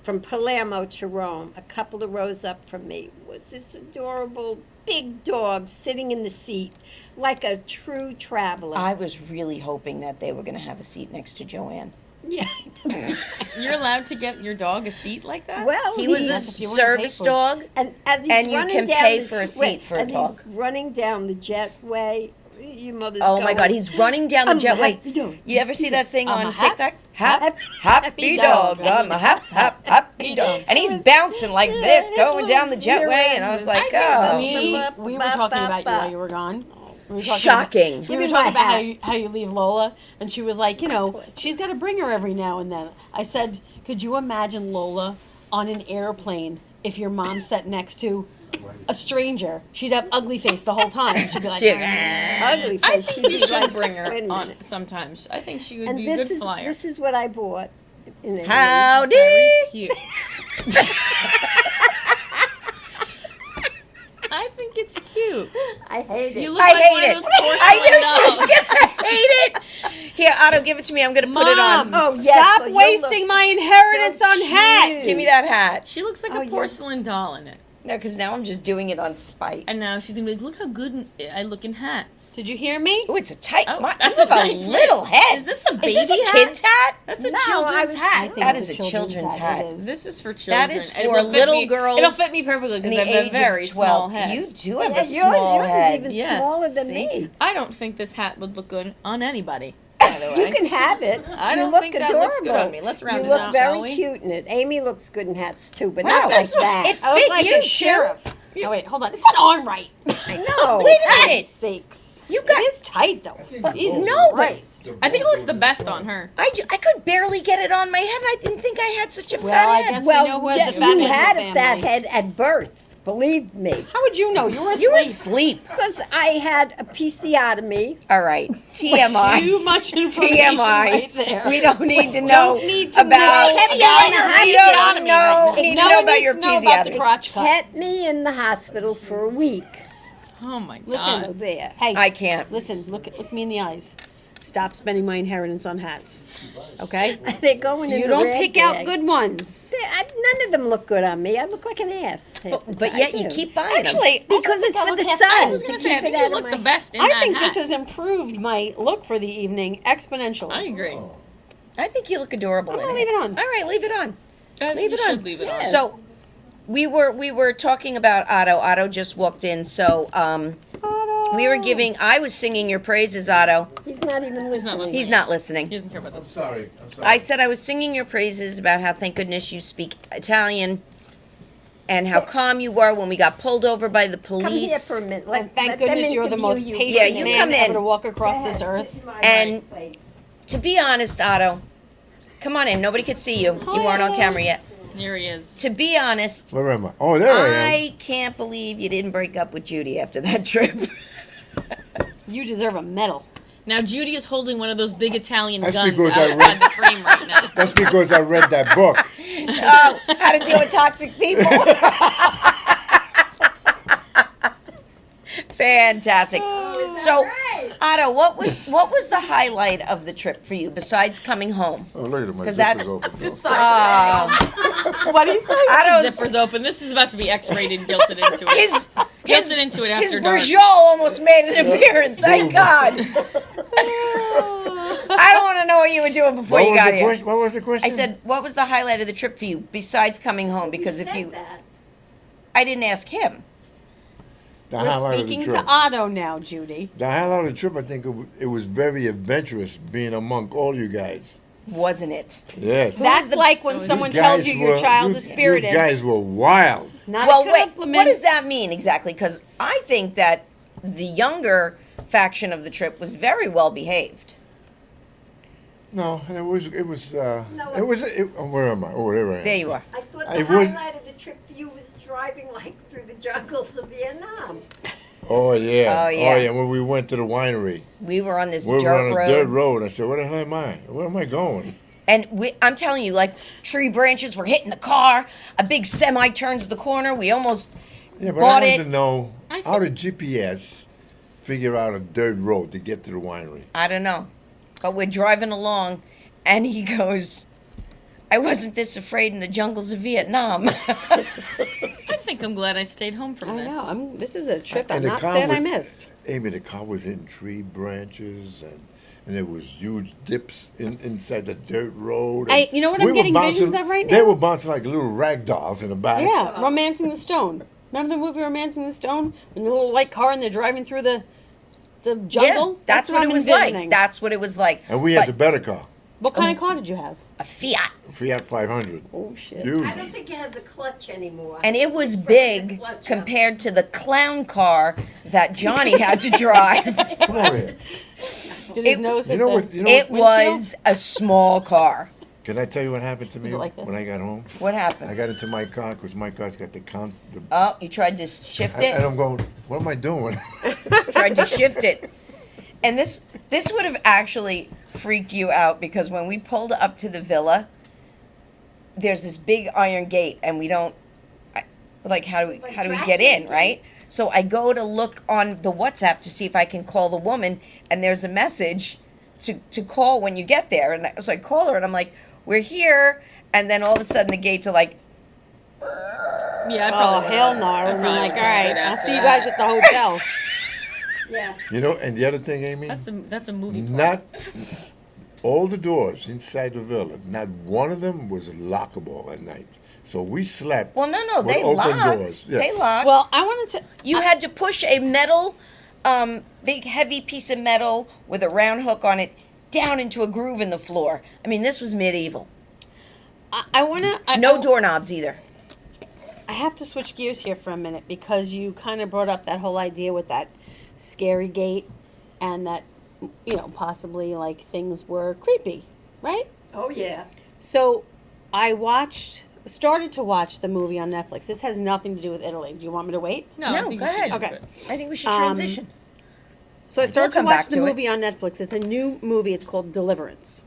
[SPEAKER 4] from Palermo to Rome, a couple of rows up from me, was this adorable big dog sitting in the seat like a true traveler.
[SPEAKER 1] I was really hoping that they were going to have a seat next to Joanne.
[SPEAKER 4] Yeah.
[SPEAKER 3] You're allowed to get your dog a seat like that?
[SPEAKER 4] Well,
[SPEAKER 1] He was a
[SPEAKER 2] Yes, if you wanna pay
[SPEAKER 1] service
[SPEAKER 2] for it.
[SPEAKER 1] dog.
[SPEAKER 4] and as he's
[SPEAKER 1] and you
[SPEAKER 4] running
[SPEAKER 1] can
[SPEAKER 4] down
[SPEAKER 1] pay
[SPEAKER 4] the,
[SPEAKER 1] for a seat for a
[SPEAKER 4] as
[SPEAKER 1] dog.
[SPEAKER 4] he's running down the jetway, your mother's
[SPEAKER 1] Oh my God,
[SPEAKER 4] going,
[SPEAKER 1] he's running down the
[SPEAKER 4] "I'm a
[SPEAKER 1] jetway.
[SPEAKER 4] happy dog."
[SPEAKER 1] You ever see that thing
[SPEAKER 2] I'm
[SPEAKER 1] on
[SPEAKER 2] a hap-
[SPEAKER 1] TikTok?
[SPEAKER 4] happy
[SPEAKER 1] Dog.
[SPEAKER 4] dog.
[SPEAKER 1] I'm a happy dog. And he's bouncing like this, going down the jetway, and I was like, oh,
[SPEAKER 2] We were talking about you while you were gone. We were talking
[SPEAKER 1] shocking.
[SPEAKER 2] We were talking about how you leave Lola, and she was like, she's got to bring her every now and then. I said, could you imagine Lola on an airplane if your mom sat next to a stranger? She'd have ugly face the whole time. She'd be like,
[SPEAKER 4] Ugly
[SPEAKER 3] I
[SPEAKER 4] face.
[SPEAKER 3] think
[SPEAKER 4] She'd
[SPEAKER 3] you
[SPEAKER 4] be
[SPEAKER 3] should
[SPEAKER 4] like,
[SPEAKER 3] bring her
[SPEAKER 4] "Wait a
[SPEAKER 3] on
[SPEAKER 4] minute."
[SPEAKER 3] sometimes. I think she would
[SPEAKER 4] And
[SPEAKER 3] be a
[SPEAKER 4] this
[SPEAKER 3] good
[SPEAKER 4] is
[SPEAKER 3] flyer.
[SPEAKER 4] this is what I bought. In Italy.
[SPEAKER 1] Howdy.
[SPEAKER 3] Very cute. I think it's cute.
[SPEAKER 4] I hate it.
[SPEAKER 3] You look
[SPEAKER 1] I
[SPEAKER 3] like one
[SPEAKER 1] hate
[SPEAKER 3] of
[SPEAKER 1] it.
[SPEAKER 3] those
[SPEAKER 1] I knew she was
[SPEAKER 3] porcelain dolls.
[SPEAKER 1] gonna hate it. Here, Otto, give it to me. I'm gonna put it on.
[SPEAKER 2] Mom,
[SPEAKER 4] Oh, yes,
[SPEAKER 2] stop
[SPEAKER 4] well, you'll
[SPEAKER 2] wasting
[SPEAKER 4] look
[SPEAKER 2] my inheritance on hats.
[SPEAKER 1] Give me that hat.
[SPEAKER 3] She looks like
[SPEAKER 4] Oh,
[SPEAKER 3] a
[SPEAKER 4] yeah.
[SPEAKER 3] porcelain doll in it.
[SPEAKER 1] No, because now I'm just doing it on spite.
[SPEAKER 3] And now she's gonna be like, look how good I look in hats.
[SPEAKER 2] Did you hear me?
[SPEAKER 1] Oh, it's a tight.
[SPEAKER 3] Oh,
[SPEAKER 1] you
[SPEAKER 3] that's
[SPEAKER 1] have
[SPEAKER 3] a
[SPEAKER 1] a
[SPEAKER 3] tight
[SPEAKER 1] little
[SPEAKER 3] fit.
[SPEAKER 1] head.
[SPEAKER 3] Is this a baby
[SPEAKER 1] Is this a
[SPEAKER 3] hat?
[SPEAKER 1] kid's hat?
[SPEAKER 3] That's a
[SPEAKER 4] No, I
[SPEAKER 3] children's
[SPEAKER 4] was-
[SPEAKER 3] hat.
[SPEAKER 1] That is a children's hat.
[SPEAKER 2] It is.
[SPEAKER 3] This is for children.
[SPEAKER 1] That is
[SPEAKER 3] and it
[SPEAKER 1] for
[SPEAKER 3] will fit
[SPEAKER 1] little
[SPEAKER 3] me-
[SPEAKER 1] girls
[SPEAKER 3] It'll fit me perfectly
[SPEAKER 1] In
[SPEAKER 3] because
[SPEAKER 1] the
[SPEAKER 3] I have
[SPEAKER 1] age
[SPEAKER 3] a very
[SPEAKER 1] of
[SPEAKER 3] small
[SPEAKER 1] 12.
[SPEAKER 3] head.
[SPEAKER 1] You do have
[SPEAKER 4] Yeah,
[SPEAKER 1] a small
[SPEAKER 4] yours
[SPEAKER 1] head.
[SPEAKER 4] is even
[SPEAKER 3] Yes,
[SPEAKER 4] smaller than
[SPEAKER 3] see?
[SPEAKER 4] me.
[SPEAKER 3] I don't think this hat would look good on anybody. By the way,
[SPEAKER 4] You can have it.
[SPEAKER 3] I
[SPEAKER 4] You
[SPEAKER 3] don't
[SPEAKER 4] look
[SPEAKER 3] think that
[SPEAKER 4] adorable.
[SPEAKER 3] looks good on me. Let's round
[SPEAKER 4] you
[SPEAKER 3] it
[SPEAKER 4] look
[SPEAKER 3] out,
[SPEAKER 4] very
[SPEAKER 3] shall we?
[SPEAKER 4] cute in it. Amy looks good in hats too, but
[SPEAKER 1] Wow,
[SPEAKER 4] not like
[SPEAKER 1] this-
[SPEAKER 4] that.
[SPEAKER 1] it
[SPEAKER 2] I look
[SPEAKER 1] fit
[SPEAKER 2] like
[SPEAKER 1] you
[SPEAKER 2] a
[SPEAKER 1] too.
[SPEAKER 2] sheriff. Oh, wait, hold on. It's not on right.
[SPEAKER 4] I know.
[SPEAKER 1] Wait a
[SPEAKER 2] For
[SPEAKER 1] minute.
[SPEAKER 2] sakes.
[SPEAKER 1] You got-
[SPEAKER 2] It is tight, though. Jesus
[SPEAKER 1] No, but-
[SPEAKER 2] Christ.
[SPEAKER 3] I think it looks the best on her.
[SPEAKER 1] I could barely get it on my head. I didn't think I had such a
[SPEAKER 2] Well,
[SPEAKER 1] fat
[SPEAKER 2] I
[SPEAKER 1] head.
[SPEAKER 2] guess
[SPEAKER 4] Well,
[SPEAKER 2] we know who has
[SPEAKER 4] yeah,
[SPEAKER 2] the fat
[SPEAKER 4] you
[SPEAKER 2] head
[SPEAKER 4] had
[SPEAKER 2] in the
[SPEAKER 4] a fat
[SPEAKER 2] family.
[SPEAKER 4] head at birth. Believe me,
[SPEAKER 2] How would you know? You were
[SPEAKER 1] You were
[SPEAKER 2] asleep.
[SPEAKER 1] asleep.
[SPEAKER 4] because I had a episiotomy.
[SPEAKER 1] All right. TMI.
[SPEAKER 2] Too much information
[SPEAKER 1] TMI.
[SPEAKER 2] right there.
[SPEAKER 1] We don't need to know
[SPEAKER 2] Don't need to
[SPEAKER 1] about
[SPEAKER 2] know
[SPEAKER 4] about
[SPEAKER 1] your
[SPEAKER 4] your
[SPEAKER 1] We don't
[SPEAKER 2] episiotomy
[SPEAKER 1] know.
[SPEAKER 2] right now.
[SPEAKER 1] Need to
[SPEAKER 2] No
[SPEAKER 1] know
[SPEAKER 2] one
[SPEAKER 1] about
[SPEAKER 2] needs
[SPEAKER 1] your
[SPEAKER 2] to know about the
[SPEAKER 1] episiotomy.
[SPEAKER 2] crotch cut.
[SPEAKER 4] Kept me in the hospital for a week.
[SPEAKER 3] Oh my
[SPEAKER 2] Listen.
[SPEAKER 3] god.
[SPEAKER 4] So there.
[SPEAKER 2] Hey,
[SPEAKER 1] I can't.
[SPEAKER 2] listen. Look me in the eyes. Stop spending my inheritance on hats. Okay?
[SPEAKER 4] They're going in
[SPEAKER 2] You
[SPEAKER 4] the
[SPEAKER 2] don't
[SPEAKER 4] red
[SPEAKER 2] pick out
[SPEAKER 4] bag.
[SPEAKER 2] good ones.
[SPEAKER 4] None of them look good on me. I look like an ass. half the
[SPEAKER 1] But
[SPEAKER 4] time.
[SPEAKER 1] yet
[SPEAKER 4] I
[SPEAKER 1] you
[SPEAKER 4] do.
[SPEAKER 1] keep buying them.
[SPEAKER 2] Actually,
[SPEAKER 4] Because it's for the sun.
[SPEAKER 3] I was
[SPEAKER 4] to
[SPEAKER 3] gonna
[SPEAKER 4] keep
[SPEAKER 3] say, I
[SPEAKER 4] it
[SPEAKER 3] think
[SPEAKER 4] out
[SPEAKER 3] you
[SPEAKER 4] of
[SPEAKER 3] look
[SPEAKER 4] my-
[SPEAKER 3] the best in
[SPEAKER 2] I
[SPEAKER 3] that
[SPEAKER 2] think
[SPEAKER 3] hat.
[SPEAKER 2] this has improved my look for the evening exponentially.
[SPEAKER 3] I agree.
[SPEAKER 1] I think you look adorable
[SPEAKER 2] I'm
[SPEAKER 1] in
[SPEAKER 2] gonna
[SPEAKER 1] it.
[SPEAKER 2] leave it on.
[SPEAKER 1] All right, leave it on.
[SPEAKER 3] I
[SPEAKER 1] Leave
[SPEAKER 3] think you
[SPEAKER 1] it on.
[SPEAKER 3] should leave it on.
[SPEAKER 1] So we were talking about Otto. Otto just walked in, so I was singing your praises, Otto.
[SPEAKER 4] He's not even listening.
[SPEAKER 3] not listening.
[SPEAKER 1] He's not listening.
[SPEAKER 3] He doesn't care about this.
[SPEAKER 6] I'm sorry.
[SPEAKER 1] I said I was singing your praises about how thank goodness you speak Italian and how calm you were when we got pulled over by the police.
[SPEAKER 4] Come here for a minute.
[SPEAKER 2] And thank goodness you're the most patient
[SPEAKER 1] Yeah, you
[SPEAKER 2] man
[SPEAKER 1] come in.
[SPEAKER 2] ever to walk across this earth.
[SPEAKER 1] And to be honest, Otto, come on in. Nobody could see you. You weren't on camera yet.
[SPEAKER 3] Here he is.
[SPEAKER 1] To be honest,
[SPEAKER 6] Where am I? Oh, there I am.
[SPEAKER 1] I can't believe you didn't break up with Judy after that trip.
[SPEAKER 2] You deserve a medal.
[SPEAKER 3] Now Judy is holding one of those big Italian
[SPEAKER 6] That's
[SPEAKER 3] guns
[SPEAKER 6] because I
[SPEAKER 3] outside the frame right now.
[SPEAKER 6] That's because I read that book.
[SPEAKER 1] Oh, how to deal with toxic people. Fantastic. So, Otto, what was the highlight of the trip for you besides coming home?
[SPEAKER 6] Oh, look at my
[SPEAKER 1] 'Cause
[SPEAKER 6] zipper's
[SPEAKER 1] that's-
[SPEAKER 6] open.
[SPEAKER 2] What do you say?
[SPEAKER 1] Otto's
[SPEAKER 3] Zipper's open. This is about to be X-rated, guilted into it.
[SPEAKER 1] his
[SPEAKER 3] Guilted into it
[SPEAKER 1] his
[SPEAKER 3] after dark.
[SPEAKER 1] Bourgeot almost made an appearance. Thank God. I don't want to know what you were doing before you got here.
[SPEAKER 6] What was the
[SPEAKER 1] I
[SPEAKER 6] question?
[SPEAKER 1] said, what was the highlight of the trip for you besides coming home? Because if you, I didn't ask him.
[SPEAKER 6] the
[SPEAKER 2] We're
[SPEAKER 6] highlight of the
[SPEAKER 2] speaking to
[SPEAKER 6] trip.
[SPEAKER 2] Otto now, Judy.
[SPEAKER 6] The highlight of the trip, I think it was very adventurous being among all you guys.
[SPEAKER 1] Wasn't it?
[SPEAKER 6] Yes.
[SPEAKER 2] That's like when
[SPEAKER 3] So
[SPEAKER 2] someone
[SPEAKER 6] You
[SPEAKER 2] tells
[SPEAKER 6] guys
[SPEAKER 2] you your
[SPEAKER 6] were-
[SPEAKER 2] child is spirited.
[SPEAKER 6] You guys were wild.
[SPEAKER 2] Not
[SPEAKER 1] Well,
[SPEAKER 2] a
[SPEAKER 1] wait,
[SPEAKER 2] compliment.
[SPEAKER 1] what does that mean exactly? Because I think that the younger faction of the trip was very well behaved.
[SPEAKER 6] No, it was. Where am I? Oh, there I am.
[SPEAKER 1] There you are.
[SPEAKER 4] I thought
[SPEAKER 6] I
[SPEAKER 4] the
[SPEAKER 6] was-
[SPEAKER 4] highlight of the trip for you was driving like through the jungles of Vietnam.
[SPEAKER 6] Oh yeah.
[SPEAKER 1] Oh, yeah.
[SPEAKER 6] When we went to the winery,
[SPEAKER 1] We were on this
[SPEAKER 6] we were
[SPEAKER 1] dirt
[SPEAKER 6] on a
[SPEAKER 1] road.
[SPEAKER 6] dirt road. I said, "Where the hell am I? Where am I going?"
[SPEAKER 1] And I'm telling you, like, tree branches were hitting the car. A big semi turns the corner. We almost
[SPEAKER 6] Yeah, but I
[SPEAKER 1] bought
[SPEAKER 6] wanted
[SPEAKER 1] it.
[SPEAKER 6] to know
[SPEAKER 3] I
[SPEAKER 6] how
[SPEAKER 3] think-
[SPEAKER 6] did GPS figure out a dirt road to get to the winery?
[SPEAKER 1] I don't know. But we're driving along, and he goes, I wasn't this afraid in the jungles of Vietnam.
[SPEAKER 3] I think I'm glad I stayed home from
[SPEAKER 2] I
[SPEAKER 3] this.
[SPEAKER 2] know. This is a trip
[SPEAKER 6] And
[SPEAKER 2] I'm
[SPEAKER 6] the
[SPEAKER 2] not
[SPEAKER 6] car
[SPEAKER 2] saying I
[SPEAKER 6] was-
[SPEAKER 2] missed.
[SPEAKER 6] Amy, the car was in tree branches and there was huge dips inside the dirt road. and
[SPEAKER 2] You know what
[SPEAKER 6] we
[SPEAKER 2] I'm
[SPEAKER 6] were
[SPEAKER 2] getting
[SPEAKER 6] bouncing-
[SPEAKER 2] visions of right
[SPEAKER 6] They
[SPEAKER 2] now?
[SPEAKER 6] were bouncing like little rag dolls in the back.
[SPEAKER 2] Yeah, Romancing the Stone. Remember the movie Romancing the Stone? In the little white car and they're driving through the jungle?
[SPEAKER 1] Yeah, that's what it
[SPEAKER 2] I'm
[SPEAKER 1] was like.
[SPEAKER 2] envisioning.
[SPEAKER 1] That's what it was like.
[SPEAKER 6] And we had
[SPEAKER 1] But
[SPEAKER 6] the better car,
[SPEAKER 2] What kind of car did you have?
[SPEAKER 1] a Fiat.
[SPEAKER 6] Fiat 500.
[SPEAKER 2] Oh, shit.
[SPEAKER 6] Huge.
[SPEAKER 4] I don't think it has a clutch anymore.
[SPEAKER 1] And it was big compared to the clown car that Johnny had to drive.
[SPEAKER 6] Come over here.
[SPEAKER 2] Did his
[SPEAKER 1] It-
[SPEAKER 2] nose
[SPEAKER 6] You
[SPEAKER 2] hit
[SPEAKER 6] know
[SPEAKER 2] the
[SPEAKER 6] what? You know
[SPEAKER 1] It
[SPEAKER 6] what?
[SPEAKER 1] was a small car.
[SPEAKER 6] Can I tell you what happened to me
[SPEAKER 2] it like this?
[SPEAKER 6] when I got home?
[SPEAKER 1] What
[SPEAKER 6] I
[SPEAKER 1] happened?
[SPEAKER 6] got into my car because my car's got the
[SPEAKER 1] Oh, you tried to shift
[SPEAKER 6] and
[SPEAKER 1] it?
[SPEAKER 6] I'm going, what am I doing?
[SPEAKER 1] Tried to shift it. And this would have actually freaked you out because when we pulled up to the villa, there's this big iron gate and we don't like how do we get in, right? So I go to look on the WhatsApp to see if I can call the woman and there's a message to call when you get there. And so I call her and I'm like, "We're here." And then all of a sudden the gates are like,
[SPEAKER 3] Yeah, I
[SPEAKER 2] Oh,
[SPEAKER 3] probably
[SPEAKER 2] hell
[SPEAKER 3] would've-
[SPEAKER 2] no.
[SPEAKER 3] I
[SPEAKER 2] And I'm
[SPEAKER 3] probably
[SPEAKER 2] like, all
[SPEAKER 3] would've
[SPEAKER 2] right,
[SPEAKER 3] did
[SPEAKER 2] I'll
[SPEAKER 3] after
[SPEAKER 2] see you
[SPEAKER 3] that.
[SPEAKER 2] guys at the hotel.
[SPEAKER 4] Yeah.
[SPEAKER 6] You know, and the other thing, Amy,
[SPEAKER 3] That's a movie plot.
[SPEAKER 6] not all the doors inside the villa, not one of them was lockable at night. So we slept.
[SPEAKER 1] "Well, no,
[SPEAKER 6] with
[SPEAKER 1] they
[SPEAKER 6] open
[SPEAKER 1] locked.
[SPEAKER 6] doors. Yeah.
[SPEAKER 1] They locked."
[SPEAKER 2] Well, I wanted to.
[SPEAKER 1] You had to push a metal, big heavy piece of metal with a round hook on it down into a groove in the floor. I mean, this was medieval.
[SPEAKER 2] I want to.
[SPEAKER 1] No doorknobs either.
[SPEAKER 2] I have to switch gears here for a minute because you kind of brought up that whole idea with that scary gate and that, possibly like things were creepy, right?
[SPEAKER 4] Oh, yeah.
[SPEAKER 2] So I started to watch the movie on Netflix. This has nothing to do with Italy. Do you want me to wait?
[SPEAKER 3] No, I
[SPEAKER 1] No,
[SPEAKER 3] think
[SPEAKER 1] go
[SPEAKER 3] you should
[SPEAKER 1] ahead.
[SPEAKER 3] do
[SPEAKER 2] Okay.
[SPEAKER 3] it.
[SPEAKER 1] I think we should
[SPEAKER 2] Um,
[SPEAKER 1] transition.
[SPEAKER 2] So I started to
[SPEAKER 1] come
[SPEAKER 2] watch
[SPEAKER 1] back
[SPEAKER 2] the
[SPEAKER 1] to it.
[SPEAKER 2] movie on Netflix. It's a new movie. It's called Deliverance.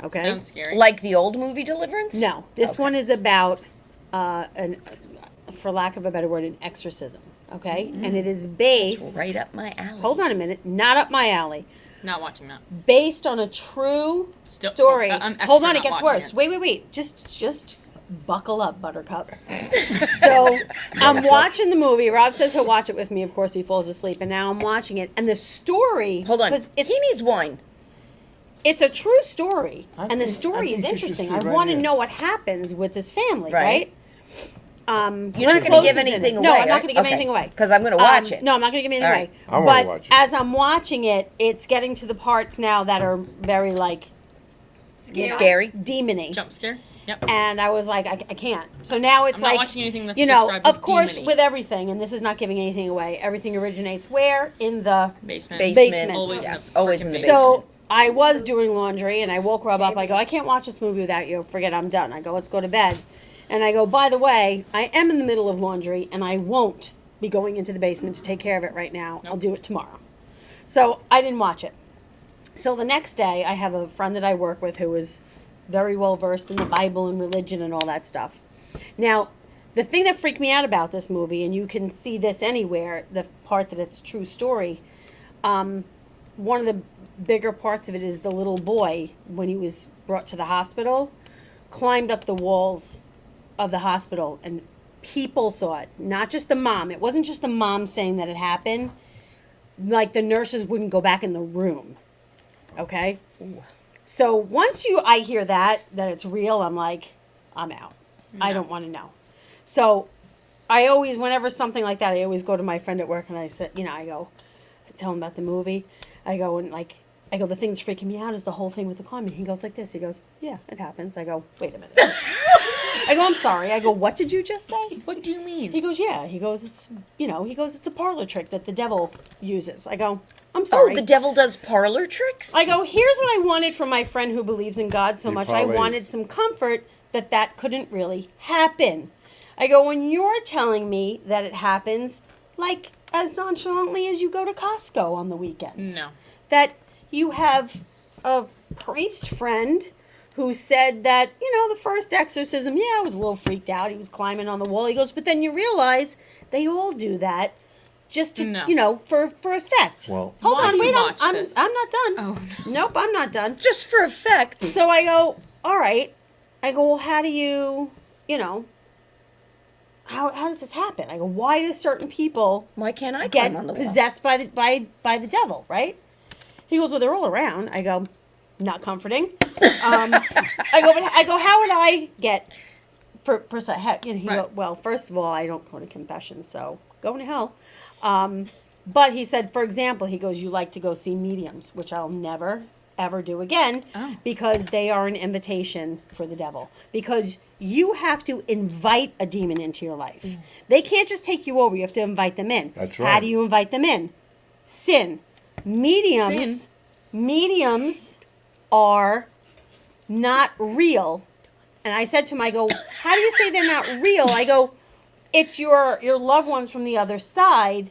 [SPEAKER 2] Okay.
[SPEAKER 3] Sounds scary.
[SPEAKER 1] Like the old movie Deliverance?
[SPEAKER 2] No, this
[SPEAKER 1] Okay.
[SPEAKER 2] one is about for lack of a better word, an exorcism. Okay, and it is based.
[SPEAKER 1] Right up my alley.
[SPEAKER 2] Hold on a minute, not up my alley.
[SPEAKER 3] Not watching that.
[SPEAKER 2] Based on a true
[SPEAKER 3] Still-
[SPEAKER 2] story.
[SPEAKER 3] I'm extra
[SPEAKER 2] Hold on, it
[SPEAKER 3] not
[SPEAKER 2] gets
[SPEAKER 3] watching
[SPEAKER 2] worse.
[SPEAKER 3] it.
[SPEAKER 2] Wait. Just buckle up, Buttercup. So I'm watching the movie. Rob says he'll watch it with me. Of course, he falls asleep, and now I'm watching it. And the story.
[SPEAKER 1] Hold on.
[SPEAKER 2] because
[SPEAKER 1] He needs wine.
[SPEAKER 2] it's a true story,
[SPEAKER 6] I
[SPEAKER 2] and the
[SPEAKER 6] think-
[SPEAKER 2] story
[SPEAKER 6] I
[SPEAKER 2] is
[SPEAKER 6] think you should
[SPEAKER 2] interesting.
[SPEAKER 6] sit
[SPEAKER 2] I
[SPEAKER 6] right
[SPEAKER 2] want to
[SPEAKER 6] here.
[SPEAKER 2] know what happens with this family,
[SPEAKER 1] Right.
[SPEAKER 2] right?
[SPEAKER 1] You're
[SPEAKER 2] Glenn
[SPEAKER 1] not going to
[SPEAKER 2] Close
[SPEAKER 1] give
[SPEAKER 2] is in
[SPEAKER 1] anything
[SPEAKER 2] it.
[SPEAKER 1] away.
[SPEAKER 2] No, I'm not going to give anything away.
[SPEAKER 1] Because I'm going to watch it.
[SPEAKER 2] No, I'm not going to give anything
[SPEAKER 1] All
[SPEAKER 2] away.
[SPEAKER 1] right.
[SPEAKER 6] I wanna
[SPEAKER 2] But
[SPEAKER 6] watch it.
[SPEAKER 2] as I'm watching it, it's getting to the parts now that are very like
[SPEAKER 1] Scary.
[SPEAKER 2] demony.
[SPEAKER 3] Jump scare. Yep.
[SPEAKER 2] And I was like, I can't. So now it's
[SPEAKER 3] I'm not
[SPEAKER 2] like,
[SPEAKER 3] watching anything that's
[SPEAKER 2] you know,
[SPEAKER 3] described as
[SPEAKER 2] of course,
[SPEAKER 3] demony.
[SPEAKER 2] with everything, and this is not giving anything away. Everything originates where in the.
[SPEAKER 3] Basement.
[SPEAKER 2] Basement.
[SPEAKER 3] Always
[SPEAKER 1] Yes,
[SPEAKER 3] in the
[SPEAKER 1] always in
[SPEAKER 3] freaking
[SPEAKER 1] the
[SPEAKER 3] basement.
[SPEAKER 2] So I was doing laundry, and I woke Rob up. I go, I can't watch this movie without you. Forget, I'm done. I go, let's go to bed. And I go, by the way, I am in the middle of laundry, and I won't be going into the basement to take care of it right now. I'll do it tomorrow. So I didn't watch it. So the next day, I have a friend that I work with who is very well versed in the Bible and religion and all that stuff. Now, the thing that freaked me out about this movie, and you can see this anywhere, the part that it's true story, one of the bigger parts of it is the little boy, when he was brought to the hospital, climbed up the walls of the hospital, and people saw it, not just the mom. It wasn't just the mom saying that it happened. Like, the nurses wouldn't go back in the room. Okay? So once I hear that it's real, I'm like, I'm out. I don't want to know. So I always, whenever something like that, I always go to my friend at work and I said, I tell him about the movie. I go, the thing that's freaking me out is the whole thing with the climbing. He goes like this. He goes, yeah, it happens. I go, wait a minute. I go, I'm sorry. I go, what did you just say?
[SPEAKER 3] What do you mean?
[SPEAKER 2] He goes, yeah. He goes, it's a parlor trick that the devil uses. I go, I'm sorry.
[SPEAKER 1] Oh, the devil does parlor tricks?
[SPEAKER 2] I go, here's what I wanted from my friend who believes in God so
[SPEAKER 6] He
[SPEAKER 2] much. I
[SPEAKER 6] parlays.
[SPEAKER 2] wanted some comfort that couldn't really happen. I go, when you're telling me that it happens, like as nonchalantly as you go to Costco on the weekends.
[SPEAKER 3] No.
[SPEAKER 2] That you have a priest friend who said that, the first exorcism, I was a little freaked out. He was climbing on the wall. He goes, but then you realize They all do that, just to
[SPEAKER 3] No.
[SPEAKER 2] for effect.
[SPEAKER 6] Well,
[SPEAKER 2] Hold
[SPEAKER 3] Why
[SPEAKER 2] on,
[SPEAKER 3] should
[SPEAKER 2] wait,
[SPEAKER 3] watch
[SPEAKER 2] I'm
[SPEAKER 3] this?
[SPEAKER 2] not done.
[SPEAKER 3] Oh,
[SPEAKER 2] Nope, I'm not done.
[SPEAKER 1] Just for effect.
[SPEAKER 2] So I go, all right. I go, well, how do you, how does this happen? I go, why do certain people
[SPEAKER 1] Why can't I
[SPEAKER 2] get
[SPEAKER 1] climb on the wall?
[SPEAKER 2] possessed by the devil, right? He goes, well, they're all around. I go, not comforting. I go, how would I get he
[SPEAKER 3] Right.
[SPEAKER 2] go, well, first of all, I don't go to confession, so going to hell. But he said, for example, he goes, you like to go see mediums, which I'll never ever do again,
[SPEAKER 3] Oh.
[SPEAKER 2] because they are an invitation for the devil. Because you have to invite a demon into your life. They can't just take you over. You have to invite them in.
[SPEAKER 6] That's
[SPEAKER 2] How
[SPEAKER 6] right.
[SPEAKER 2] do you invite them in? Sin. Mediums.
[SPEAKER 3] Sin.
[SPEAKER 2] Mediums are not real. And I said to him, I go, how do you say they're not real? I go, it's your loved ones from the other side.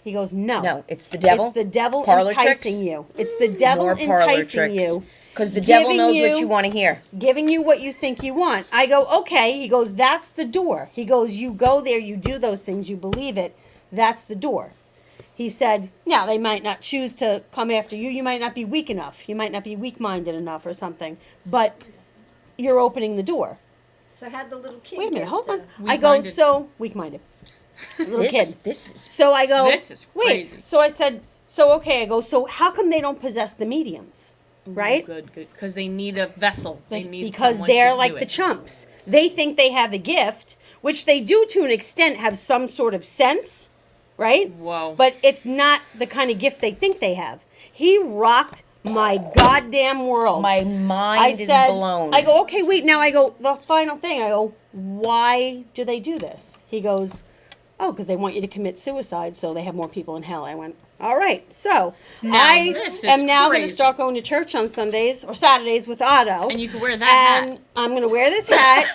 [SPEAKER 2] He goes, no.
[SPEAKER 1] No, it's the devil.
[SPEAKER 2] It's the devil
[SPEAKER 1] Parlor
[SPEAKER 2] enticing
[SPEAKER 1] tricks?
[SPEAKER 2] you. It's the devil
[SPEAKER 1] More parlor
[SPEAKER 2] enticing
[SPEAKER 1] tricks.
[SPEAKER 2] you.
[SPEAKER 1] Because the devil
[SPEAKER 2] giving
[SPEAKER 1] knows what
[SPEAKER 2] you-
[SPEAKER 1] you want to hear.
[SPEAKER 2] Giving you what you think you want. I go, okay. He goes, that's the door. He goes, you go there, you do those things, you believe it. That's the door. He said, now they might not choose to come after you. You might not be weak enough. You might not be weak-minded enough or something. But you're opening the door.
[SPEAKER 4] So how'd the little kid
[SPEAKER 2] Wait a minute,
[SPEAKER 4] get,
[SPEAKER 2] hold on.
[SPEAKER 4] uh,
[SPEAKER 2] I go,
[SPEAKER 3] Weak-minded.
[SPEAKER 2] so weak-minded. Little kid.
[SPEAKER 1] This is
[SPEAKER 2] So I go,
[SPEAKER 3] This is
[SPEAKER 2] wait.
[SPEAKER 3] crazy.
[SPEAKER 2] So I said, so okay. I go, so how come they don't possess the mediums, right?
[SPEAKER 3] Good. Because they need a vessel. They need
[SPEAKER 2] Because
[SPEAKER 3] someone
[SPEAKER 2] they're
[SPEAKER 3] to
[SPEAKER 2] like
[SPEAKER 3] do
[SPEAKER 2] the
[SPEAKER 3] it.
[SPEAKER 2] chumps. They think they have a gift, which they do to an extent have some sort of sense, right?
[SPEAKER 3] Whoa.
[SPEAKER 2] But it's not the kind of gift they think they have. He rocked my goddamn world.
[SPEAKER 1] my mind is blown.
[SPEAKER 2] I go, okay, wait, now I go, the final thing, I go, why do they do this? He goes, oh, because they want you to commit suicide so they have more people in hell. I went, all right, so I
[SPEAKER 3] this is
[SPEAKER 2] am now going to
[SPEAKER 3] crazy.
[SPEAKER 2] start going to church on Sundays or Saturdays with Otto.
[SPEAKER 3] And you can wear that
[SPEAKER 2] And
[SPEAKER 3] hat.
[SPEAKER 2] I'm going to wear this hat.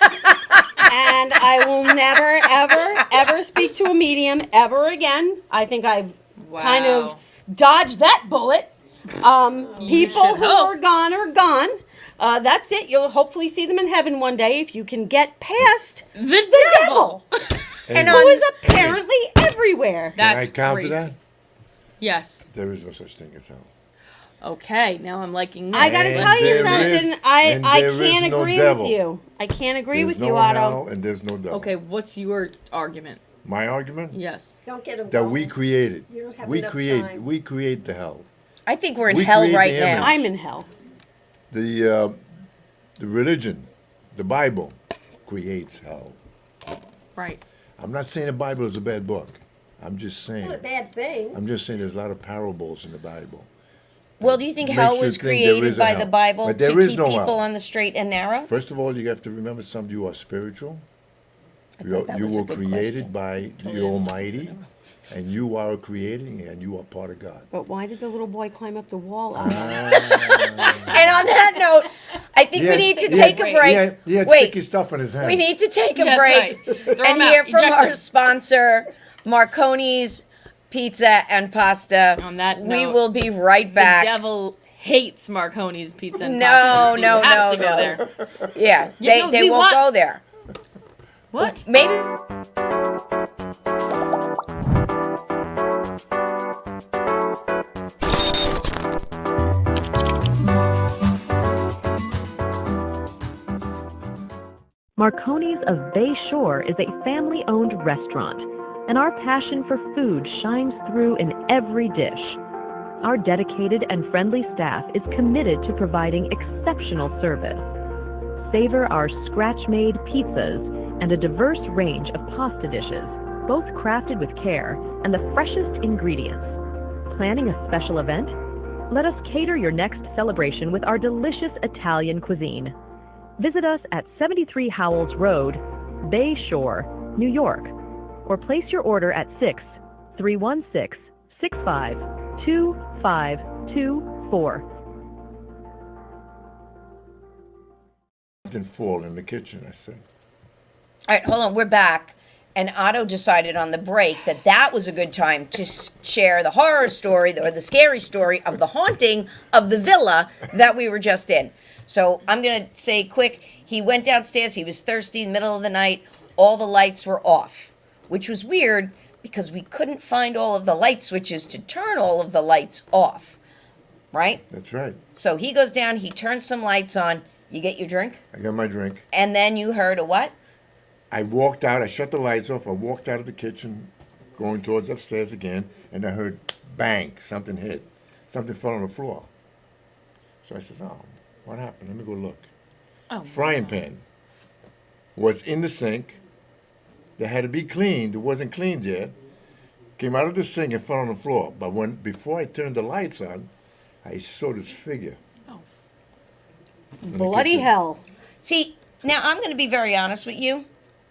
[SPEAKER 2] And I will never, ever, ever speak to a medium ever again. I think I've kind of
[SPEAKER 3] Wow.
[SPEAKER 2] dodged that bullet. People
[SPEAKER 3] should
[SPEAKER 2] who
[SPEAKER 3] hope.
[SPEAKER 2] are gone are gone. That's it. You'll hopefully see them in heaven one day if you can get past
[SPEAKER 3] The
[SPEAKER 2] devil,
[SPEAKER 1] And
[SPEAKER 2] who
[SPEAKER 1] on-
[SPEAKER 2] is apparently everywhere.
[SPEAKER 6] Can I
[SPEAKER 3] That's
[SPEAKER 6] counter
[SPEAKER 3] crazy.
[SPEAKER 6] that?
[SPEAKER 3] Yes.
[SPEAKER 6] There is no such thing as hell.
[SPEAKER 3] Okay. Now I'm liking this.
[SPEAKER 2] I got to
[SPEAKER 6] And
[SPEAKER 2] tell you
[SPEAKER 6] there
[SPEAKER 2] something.
[SPEAKER 6] is-
[SPEAKER 2] I
[SPEAKER 6] and
[SPEAKER 2] I
[SPEAKER 6] there is
[SPEAKER 2] can't
[SPEAKER 6] no
[SPEAKER 2] agree
[SPEAKER 6] devil.
[SPEAKER 2] with you. I can't agree
[SPEAKER 6] There's
[SPEAKER 2] with you,
[SPEAKER 6] no
[SPEAKER 2] Otto.
[SPEAKER 6] hell and there's no devil.
[SPEAKER 3] Okay. What's your argument?
[SPEAKER 6] My argument?
[SPEAKER 3] Yes.
[SPEAKER 4] Don't get him
[SPEAKER 6] That
[SPEAKER 4] going.
[SPEAKER 6] we created.
[SPEAKER 4] You don't have
[SPEAKER 6] We
[SPEAKER 4] enough
[SPEAKER 6] create.
[SPEAKER 4] time.
[SPEAKER 6] We create the hell.
[SPEAKER 1] I think we're in
[SPEAKER 6] We
[SPEAKER 1] hell
[SPEAKER 6] create
[SPEAKER 1] right
[SPEAKER 6] the
[SPEAKER 1] now.
[SPEAKER 6] image.
[SPEAKER 2] I'm in hell.
[SPEAKER 6] The religion, the Bible, creates hell.
[SPEAKER 3] Right.
[SPEAKER 6] I'm not saying the Bible is a bad book. I'm just saying.
[SPEAKER 4] Not a bad thing.
[SPEAKER 6] I'm just saying there's a lot of parables in the Bible.
[SPEAKER 1] Well, do you think
[SPEAKER 6] Makes
[SPEAKER 1] hell
[SPEAKER 6] you
[SPEAKER 1] was
[SPEAKER 6] think there
[SPEAKER 1] created
[SPEAKER 6] is a
[SPEAKER 1] by
[SPEAKER 6] hell.
[SPEAKER 1] the Bible
[SPEAKER 6] But there
[SPEAKER 1] to
[SPEAKER 6] is
[SPEAKER 1] keep
[SPEAKER 6] no
[SPEAKER 1] people
[SPEAKER 6] hell.
[SPEAKER 1] on the straight and narrow?
[SPEAKER 6] First of all, you have to remember something. You are spiritual.
[SPEAKER 1] I thought that
[SPEAKER 6] You
[SPEAKER 1] was a
[SPEAKER 6] were
[SPEAKER 1] good
[SPEAKER 6] created
[SPEAKER 1] question.
[SPEAKER 6] by the Almighty, and you are creating, and you are part of God.
[SPEAKER 2] But why did the little boy climb up the wall?
[SPEAKER 1] And on that note, I think we need to take a break.
[SPEAKER 6] He had
[SPEAKER 1] Wait,
[SPEAKER 6] sticky stuff in his hand.
[SPEAKER 1] we need to take a
[SPEAKER 3] That's
[SPEAKER 1] break
[SPEAKER 3] right. Throw
[SPEAKER 1] and
[SPEAKER 3] 'em out.
[SPEAKER 1] hear from
[SPEAKER 3] Eject
[SPEAKER 1] our
[SPEAKER 3] 'em.
[SPEAKER 1] sponsor, Marconi's Pizza and Pasta.
[SPEAKER 3] On that
[SPEAKER 1] we
[SPEAKER 3] note,
[SPEAKER 1] will be right
[SPEAKER 3] The
[SPEAKER 1] back.
[SPEAKER 3] devil hates Marconi's Pizza and
[SPEAKER 1] No,
[SPEAKER 3] Pasta. so
[SPEAKER 1] no,
[SPEAKER 3] you have
[SPEAKER 1] no,
[SPEAKER 3] to go
[SPEAKER 1] no.
[SPEAKER 3] there.
[SPEAKER 1] Yeah,
[SPEAKER 3] Yeah, no,
[SPEAKER 1] they
[SPEAKER 3] we
[SPEAKER 1] won't
[SPEAKER 3] want-
[SPEAKER 1] go there.
[SPEAKER 3] What?
[SPEAKER 1] Maybe.
[SPEAKER 7] Marconi's of Bay Shore is a family-owned restaurant, and our passion for food shines through in every dish. Our dedicated and friendly staff is committed to providing exceptional service. Savor our scratch-made pizzas and a diverse range of pasta dishes, both crafted with care and the freshest ingredients. Planning a special event? Let us cater your next celebration with our delicious Italian cuisine. Visit us at 73 Howells Road, Bay Shore, New York, or place your order at 6-316-65-2524.
[SPEAKER 6] Didn't fall in the kitchen, I said.
[SPEAKER 1] All right, hold on. We're back. And Otto decided on the break that that was a good time to share the horror story or the scary story of the haunting of the villa that we were just in. So I'm going to say quick, he went downstairs. He was thirsty in the middle of the night. All the lights were off. which was weird because we couldn't find all of the light switches to turn all of the lights off, right?
[SPEAKER 6] That's right.
[SPEAKER 1] So he goes down, he turns some lights on, you get your drink,
[SPEAKER 6] I got my drink.
[SPEAKER 1] and then you heard a what?
[SPEAKER 6] I walked out. I shut the lights off. I walked out of the kitchen, going towards upstairs again, and I heard bang. Something hit. Something fell on the floor. So I says, "Oh, what happened? Let me go look."
[SPEAKER 3] Oh,
[SPEAKER 6] Frying pan was in the sink. That had to be cleaned. It wasn't cleaned yet. Came out of the sink and fell on the floor. But before I turned the lights on, I saw this figure. in the
[SPEAKER 2] Bloody
[SPEAKER 6] kitchen.
[SPEAKER 2] hell.
[SPEAKER 1] See, now I'm going to be very honest with you.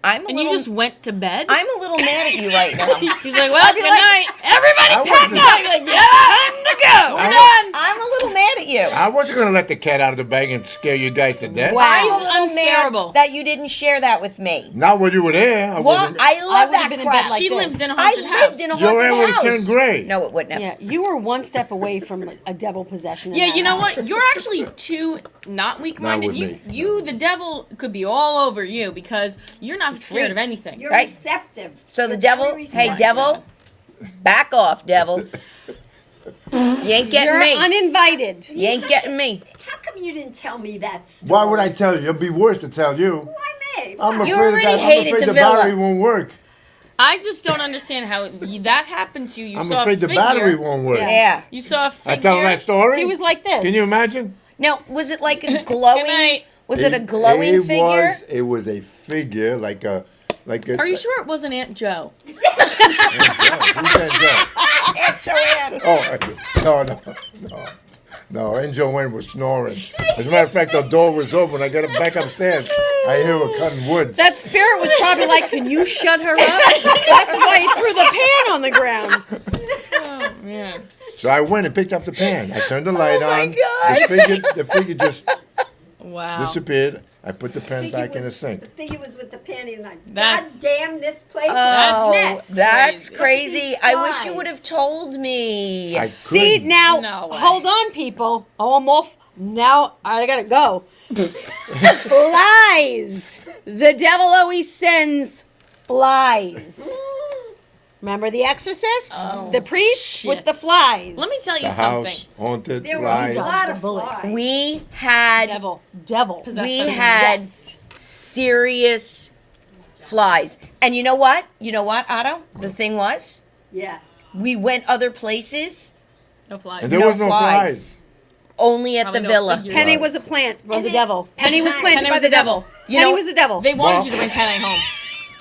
[SPEAKER 1] I'm a
[SPEAKER 3] And
[SPEAKER 1] little,
[SPEAKER 3] you just went to bed?
[SPEAKER 1] I'm a little mad at you right now.
[SPEAKER 3] He's like, well, good night. Everybody
[SPEAKER 6] I
[SPEAKER 3] pack
[SPEAKER 6] wasn't-
[SPEAKER 3] up. You're like, yeah, time to go. We're done.
[SPEAKER 1] I'm a little mad at you.
[SPEAKER 6] I wasn't going to let the cat out of the bag and scare you guys to death.
[SPEAKER 1] I'm
[SPEAKER 3] He's
[SPEAKER 1] a little
[SPEAKER 3] unscarable.
[SPEAKER 1] mad that you didn't share that with me.
[SPEAKER 6] Not when you were there. I
[SPEAKER 1] Well,
[SPEAKER 6] wasn't.
[SPEAKER 1] I
[SPEAKER 2] I
[SPEAKER 1] love
[SPEAKER 2] would've
[SPEAKER 1] that
[SPEAKER 2] been in
[SPEAKER 1] crap.
[SPEAKER 2] bed like
[SPEAKER 3] She
[SPEAKER 2] this.
[SPEAKER 3] lived in a
[SPEAKER 1] I
[SPEAKER 3] haunted
[SPEAKER 1] lived
[SPEAKER 3] house.
[SPEAKER 1] in a
[SPEAKER 6] Your
[SPEAKER 1] haunted
[SPEAKER 6] hair would've
[SPEAKER 1] house.
[SPEAKER 6] turned gray.
[SPEAKER 1] No, it wouldn't have.
[SPEAKER 2] Yeah, you were one step away from a devil possession. in
[SPEAKER 3] Yeah,
[SPEAKER 2] that
[SPEAKER 3] you know
[SPEAKER 2] house.
[SPEAKER 3] what? You're actually too not weak-minded.
[SPEAKER 6] Not with
[SPEAKER 3] You,
[SPEAKER 6] me.
[SPEAKER 3] you, the devil, could be all over you because you're not scared of
[SPEAKER 1] freaked.
[SPEAKER 3] anything.
[SPEAKER 4] You're
[SPEAKER 1] Right.
[SPEAKER 4] receptive.
[SPEAKER 1] So the
[SPEAKER 4] You're
[SPEAKER 1] devil,
[SPEAKER 4] very
[SPEAKER 1] hey,
[SPEAKER 4] receptive.
[SPEAKER 1] devil, back off, devil. You ain't getting
[SPEAKER 2] You're
[SPEAKER 1] me.
[SPEAKER 2] uninvited.
[SPEAKER 1] You ain't getting me.
[SPEAKER 4] How come you didn't tell me that story?
[SPEAKER 6] Why would I tell you? It'd be worse to tell you.
[SPEAKER 4] Why me?
[SPEAKER 6] I'm
[SPEAKER 4] Why?
[SPEAKER 1] You
[SPEAKER 6] afraid
[SPEAKER 1] already
[SPEAKER 6] that
[SPEAKER 1] hated
[SPEAKER 6] I'm afraid
[SPEAKER 1] the
[SPEAKER 6] the battery
[SPEAKER 1] villa.
[SPEAKER 6] won't work.
[SPEAKER 3] I just don't understand how that happened to you. You
[SPEAKER 6] I'm
[SPEAKER 3] saw
[SPEAKER 6] afraid
[SPEAKER 3] a
[SPEAKER 6] the
[SPEAKER 3] figure.
[SPEAKER 6] battery won't work.
[SPEAKER 1] Yeah.
[SPEAKER 3] You saw a figure.
[SPEAKER 6] I tell them that story.
[SPEAKER 2] He was like this.
[SPEAKER 6] Can you imagine?
[SPEAKER 1] Now, was it like a glowing?
[SPEAKER 3] Good night.
[SPEAKER 1] Was it a glowing figure?
[SPEAKER 6] It was a figure like a.
[SPEAKER 3] Are you sure it wasn't Aunt Joe?
[SPEAKER 6] Who's that
[SPEAKER 1] Joanne.
[SPEAKER 6] Oh, no. And Joanne was snoring. As a matter of fact, the door was open. I got back upstairs. I hear her cutting wood.
[SPEAKER 2] That spirit was probably like, "Can you shut her up?" That's why he threw the pan on the ground.
[SPEAKER 3] Oh, man.
[SPEAKER 6] So I went and picked up the pan. I turned the light
[SPEAKER 1] my
[SPEAKER 6] on.
[SPEAKER 1] God.
[SPEAKER 6] The figure just
[SPEAKER 3] Wow.
[SPEAKER 6] disappeared. I put the pan back in the sink.
[SPEAKER 4] The figure was with the panty and like, God
[SPEAKER 3] That's-
[SPEAKER 4] damn this place.
[SPEAKER 1] Oh,
[SPEAKER 4] That's
[SPEAKER 1] that's
[SPEAKER 3] crazy.
[SPEAKER 1] crazy. I wish you
[SPEAKER 4] Flies.
[SPEAKER 1] would have told me.
[SPEAKER 6] I
[SPEAKER 2] See,
[SPEAKER 6] couldn't.
[SPEAKER 2] now,
[SPEAKER 3] No way.
[SPEAKER 2] hold on, people. Oh, I'm off. Now, I gotta go. Flies. The devil always sends flies. Remember The Exorcist?
[SPEAKER 3] Oh,
[SPEAKER 2] The priest
[SPEAKER 3] shit.
[SPEAKER 2] with the flies.
[SPEAKER 3] Let me tell you
[SPEAKER 6] The
[SPEAKER 3] something.
[SPEAKER 6] house haunted,
[SPEAKER 4] There were a
[SPEAKER 6] flies.
[SPEAKER 4] lot of
[SPEAKER 2] Bullet.
[SPEAKER 4] flies.
[SPEAKER 1] We had
[SPEAKER 2] Devil.
[SPEAKER 3] Possessed
[SPEAKER 1] we
[SPEAKER 3] by the
[SPEAKER 1] had
[SPEAKER 2] Possessed.
[SPEAKER 1] serious flies. And you know what? Otto? The thing was,
[SPEAKER 4] Yeah.
[SPEAKER 1] we went other places,
[SPEAKER 3] No flies.
[SPEAKER 6] And there
[SPEAKER 1] No
[SPEAKER 6] was no
[SPEAKER 1] flies.
[SPEAKER 6] flies.
[SPEAKER 1] only at
[SPEAKER 3] Probably
[SPEAKER 1] the
[SPEAKER 3] no
[SPEAKER 1] villa.
[SPEAKER 3] figure.
[SPEAKER 2] Penny
[SPEAKER 6] Right.
[SPEAKER 2] was a plant from
[SPEAKER 4] And
[SPEAKER 2] the
[SPEAKER 4] they-
[SPEAKER 2] devil. Penny was planted
[SPEAKER 3] Penny
[SPEAKER 2] by
[SPEAKER 3] was
[SPEAKER 2] the
[SPEAKER 3] the
[SPEAKER 2] devil.
[SPEAKER 3] devil.
[SPEAKER 1] You
[SPEAKER 2] Penny
[SPEAKER 1] know-
[SPEAKER 2] was the devil.
[SPEAKER 3] They wanted
[SPEAKER 6] Well-
[SPEAKER 3] you to bring Penny home.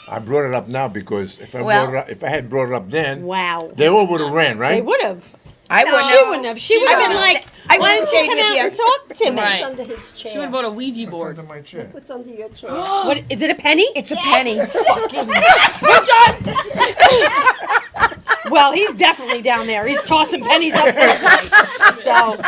[SPEAKER 6] I brought it up now because if I
[SPEAKER 1] Well-
[SPEAKER 6] had brought it up then,
[SPEAKER 2] Wow.
[SPEAKER 6] they all would have ran, right?
[SPEAKER 2] They would have.
[SPEAKER 1] I
[SPEAKER 4] No.
[SPEAKER 1] wouldn't
[SPEAKER 2] She
[SPEAKER 1] have.
[SPEAKER 2] wouldn't have. She would have been
[SPEAKER 3] would've
[SPEAKER 2] like,
[SPEAKER 1] I
[SPEAKER 2] "Why
[SPEAKER 1] would've
[SPEAKER 2] don't you
[SPEAKER 1] stayed
[SPEAKER 2] come
[SPEAKER 1] with
[SPEAKER 2] out
[SPEAKER 1] you.
[SPEAKER 2] and talk to me?"
[SPEAKER 3] Right.
[SPEAKER 4] What's under his chair?
[SPEAKER 3] She would have bought a Ouija
[SPEAKER 6] It's
[SPEAKER 3] board.
[SPEAKER 6] under my chair.
[SPEAKER 4] What's under your chair?
[SPEAKER 2] What is it? A penny?
[SPEAKER 1] It's a penny.
[SPEAKER 2] Well, he's definitely down there. He's tossing pennies up there. So,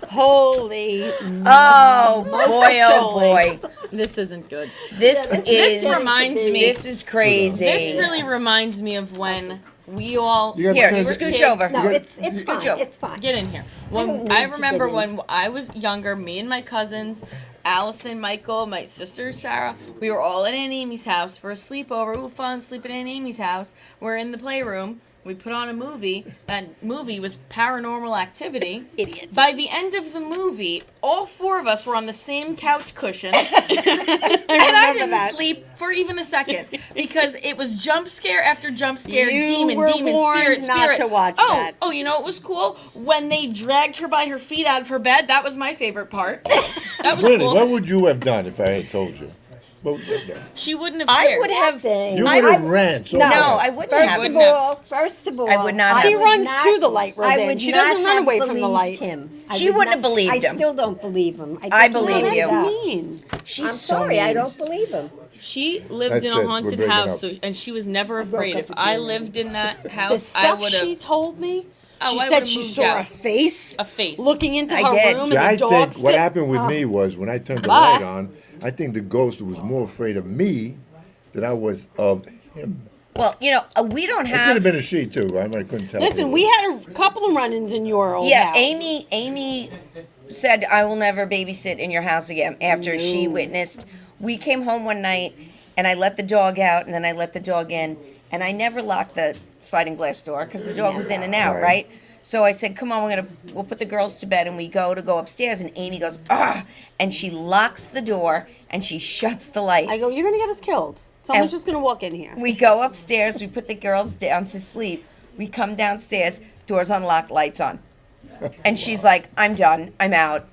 [SPEAKER 2] holy.
[SPEAKER 1] Oh boy, oh boy.
[SPEAKER 3] This isn't good.
[SPEAKER 1] This is
[SPEAKER 3] reminds me-
[SPEAKER 1] This is crazy.
[SPEAKER 3] This really reminds me of when we all
[SPEAKER 6] You gotta
[SPEAKER 1] Here,
[SPEAKER 6] turn-
[SPEAKER 1] scooch
[SPEAKER 3] kids.
[SPEAKER 1] over.
[SPEAKER 4] No, it's
[SPEAKER 1] Scooch
[SPEAKER 4] fine.
[SPEAKER 1] over.
[SPEAKER 4] It's fine.
[SPEAKER 3] get in here.
[SPEAKER 4] don't
[SPEAKER 3] When
[SPEAKER 4] need
[SPEAKER 3] I
[SPEAKER 4] to
[SPEAKER 3] remember
[SPEAKER 4] get in.
[SPEAKER 3] when I was younger, me and my cousins, Allison, Michael, my sister Sarah, we were all at Aunt Amy's house for a sleepover. Ooh, fun, sleep at Aunt Amy's house. We're in the playroom. We put on a movie. That movie was Paranormal Activity.
[SPEAKER 2] Idiots.
[SPEAKER 3] By the end of the movie, all four of us were on the same couch cushion. And I
[SPEAKER 2] remember
[SPEAKER 3] didn't
[SPEAKER 2] that.
[SPEAKER 3] sleep for even a second because it was jump scare after jump scare,
[SPEAKER 2] You
[SPEAKER 3] demon,
[SPEAKER 2] were
[SPEAKER 3] demon,
[SPEAKER 2] warned
[SPEAKER 3] spirit,
[SPEAKER 2] not
[SPEAKER 3] spirit.
[SPEAKER 2] to watch
[SPEAKER 3] oh,
[SPEAKER 2] that.
[SPEAKER 3] Oh, you know what was cool? When they dragged her by her feet out of her bed, that was my favorite part. That was
[SPEAKER 6] Really,
[SPEAKER 3] cool.
[SPEAKER 6] what would you have done if I had told you? What would you have done?
[SPEAKER 3] She wouldn't have
[SPEAKER 1] I
[SPEAKER 3] cared.
[SPEAKER 1] would have.
[SPEAKER 4] Thing.
[SPEAKER 6] You
[SPEAKER 1] I-
[SPEAKER 6] would have ran. So
[SPEAKER 1] No,
[SPEAKER 6] bad.
[SPEAKER 1] I wouldn't
[SPEAKER 4] First
[SPEAKER 1] have.
[SPEAKER 4] of
[SPEAKER 3] wouldn't have.
[SPEAKER 4] all,
[SPEAKER 1] I would not
[SPEAKER 2] She
[SPEAKER 1] have.
[SPEAKER 2] runs to the light,
[SPEAKER 4] I
[SPEAKER 2] Roseanne.
[SPEAKER 4] would
[SPEAKER 2] She
[SPEAKER 4] not
[SPEAKER 2] doesn't run
[SPEAKER 4] have
[SPEAKER 2] away from the
[SPEAKER 4] believed
[SPEAKER 2] light.
[SPEAKER 4] Him.
[SPEAKER 1] She wouldn't have believed
[SPEAKER 4] I
[SPEAKER 1] him.
[SPEAKER 4] still don't believe him.
[SPEAKER 1] I
[SPEAKER 4] think
[SPEAKER 1] believe
[SPEAKER 4] he
[SPEAKER 1] you.
[SPEAKER 4] knows
[SPEAKER 2] That's
[SPEAKER 4] that.
[SPEAKER 2] mean.
[SPEAKER 1] She's
[SPEAKER 4] I'm
[SPEAKER 1] so
[SPEAKER 4] sorry, I
[SPEAKER 1] mean.
[SPEAKER 4] don't believe him.
[SPEAKER 3] She lived
[SPEAKER 6] That's
[SPEAKER 3] in
[SPEAKER 6] it.
[SPEAKER 3] a
[SPEAKER 6] We're
[SPEAKER 3] haunted
[SPEAKER 6] breaking
[SPEAKER 3] house,
[SPEAKER 6] up.
[SPEAKER 3] so, and she was never
[SPEAKER 4] broke
[SPEAKER 3] afraid.
[SPEAKER 4] up
[SPEAKER 3] If
[SPEAKER 4] with
[SPEAKER 3] I
[SPEAKER 4] you.
[SPEAKER 3] lived in that
[SPEAKER 2] The
[SPEAKER 3] house, I
[SPEAKER 2] stuff
[SPEAKER 3] would
[SPEAKER 2] she
[SPEAKER 3] have
[SPEAKER 2] told me,
[SPEAKER 3] Oh,
[SPEAKER 2] she
[SPEAKER 3] I
[SPEAKER 2] said
[SPEAKER 3] would've
[SPEAKER 2] she
[SPEAKER 3] moved
[SPEAKER 2] saw
[SPEAKER 3] out.
[SPEAKER 2] a face
[SPEAKER 3] a face.
[SPEAKER 2] looking into
[SPEAKER 1] I
[SPEAKER 2] her
[SPEAKER 1] did.
[SPEAKER 2] room
[SPEAKER 6] See,
[SPEAKER 2] and
[SPEAKER 6] I
[SPEAKER 2] the dog
[SPEAKER 6] think what
[SPEAKER 2] stood-
[SPEAKER 6] happened with me was when I turned the
[SPEAKER 2] Bye.
[SPEAKER 6] light on, I think the ghost was more afraid of me than I was of him.
[SPEAKER 1] Well, we don't
[SPEAKER 6] It could
[SPEAKER 1] have.
[SPEAKER 6] have been a she too. I couldn't tell.
[SPEAKER 2] Listen, we had a couple of run-ins in your old
[SPEAKER 1] Yeah,
[SPEAKER 2] house.
[SPEAKER 1] Amy said, I will never babysit in your house again after she witnessed. We came home one night and I let the dog out and then I let the dog in and I never locked the sliding glass door because the dog was in and out, right? So I said, "Come on, we'll put the girls to bed," and we go upstairs, and Amy goes, "Ah!" and she locks the door and she shuts the light.
[SPEAKER 2] I go, you're gonna get us killed. Someone's
[SPEAKER 1] And-
[SPEAKER 2] just gonna walk in here.
[SPEAKER 1] We go upstairs, we put the girls down to sleep. We come downstairs, doors unlocked, lights on. And she's like, "I'm done, I'm out."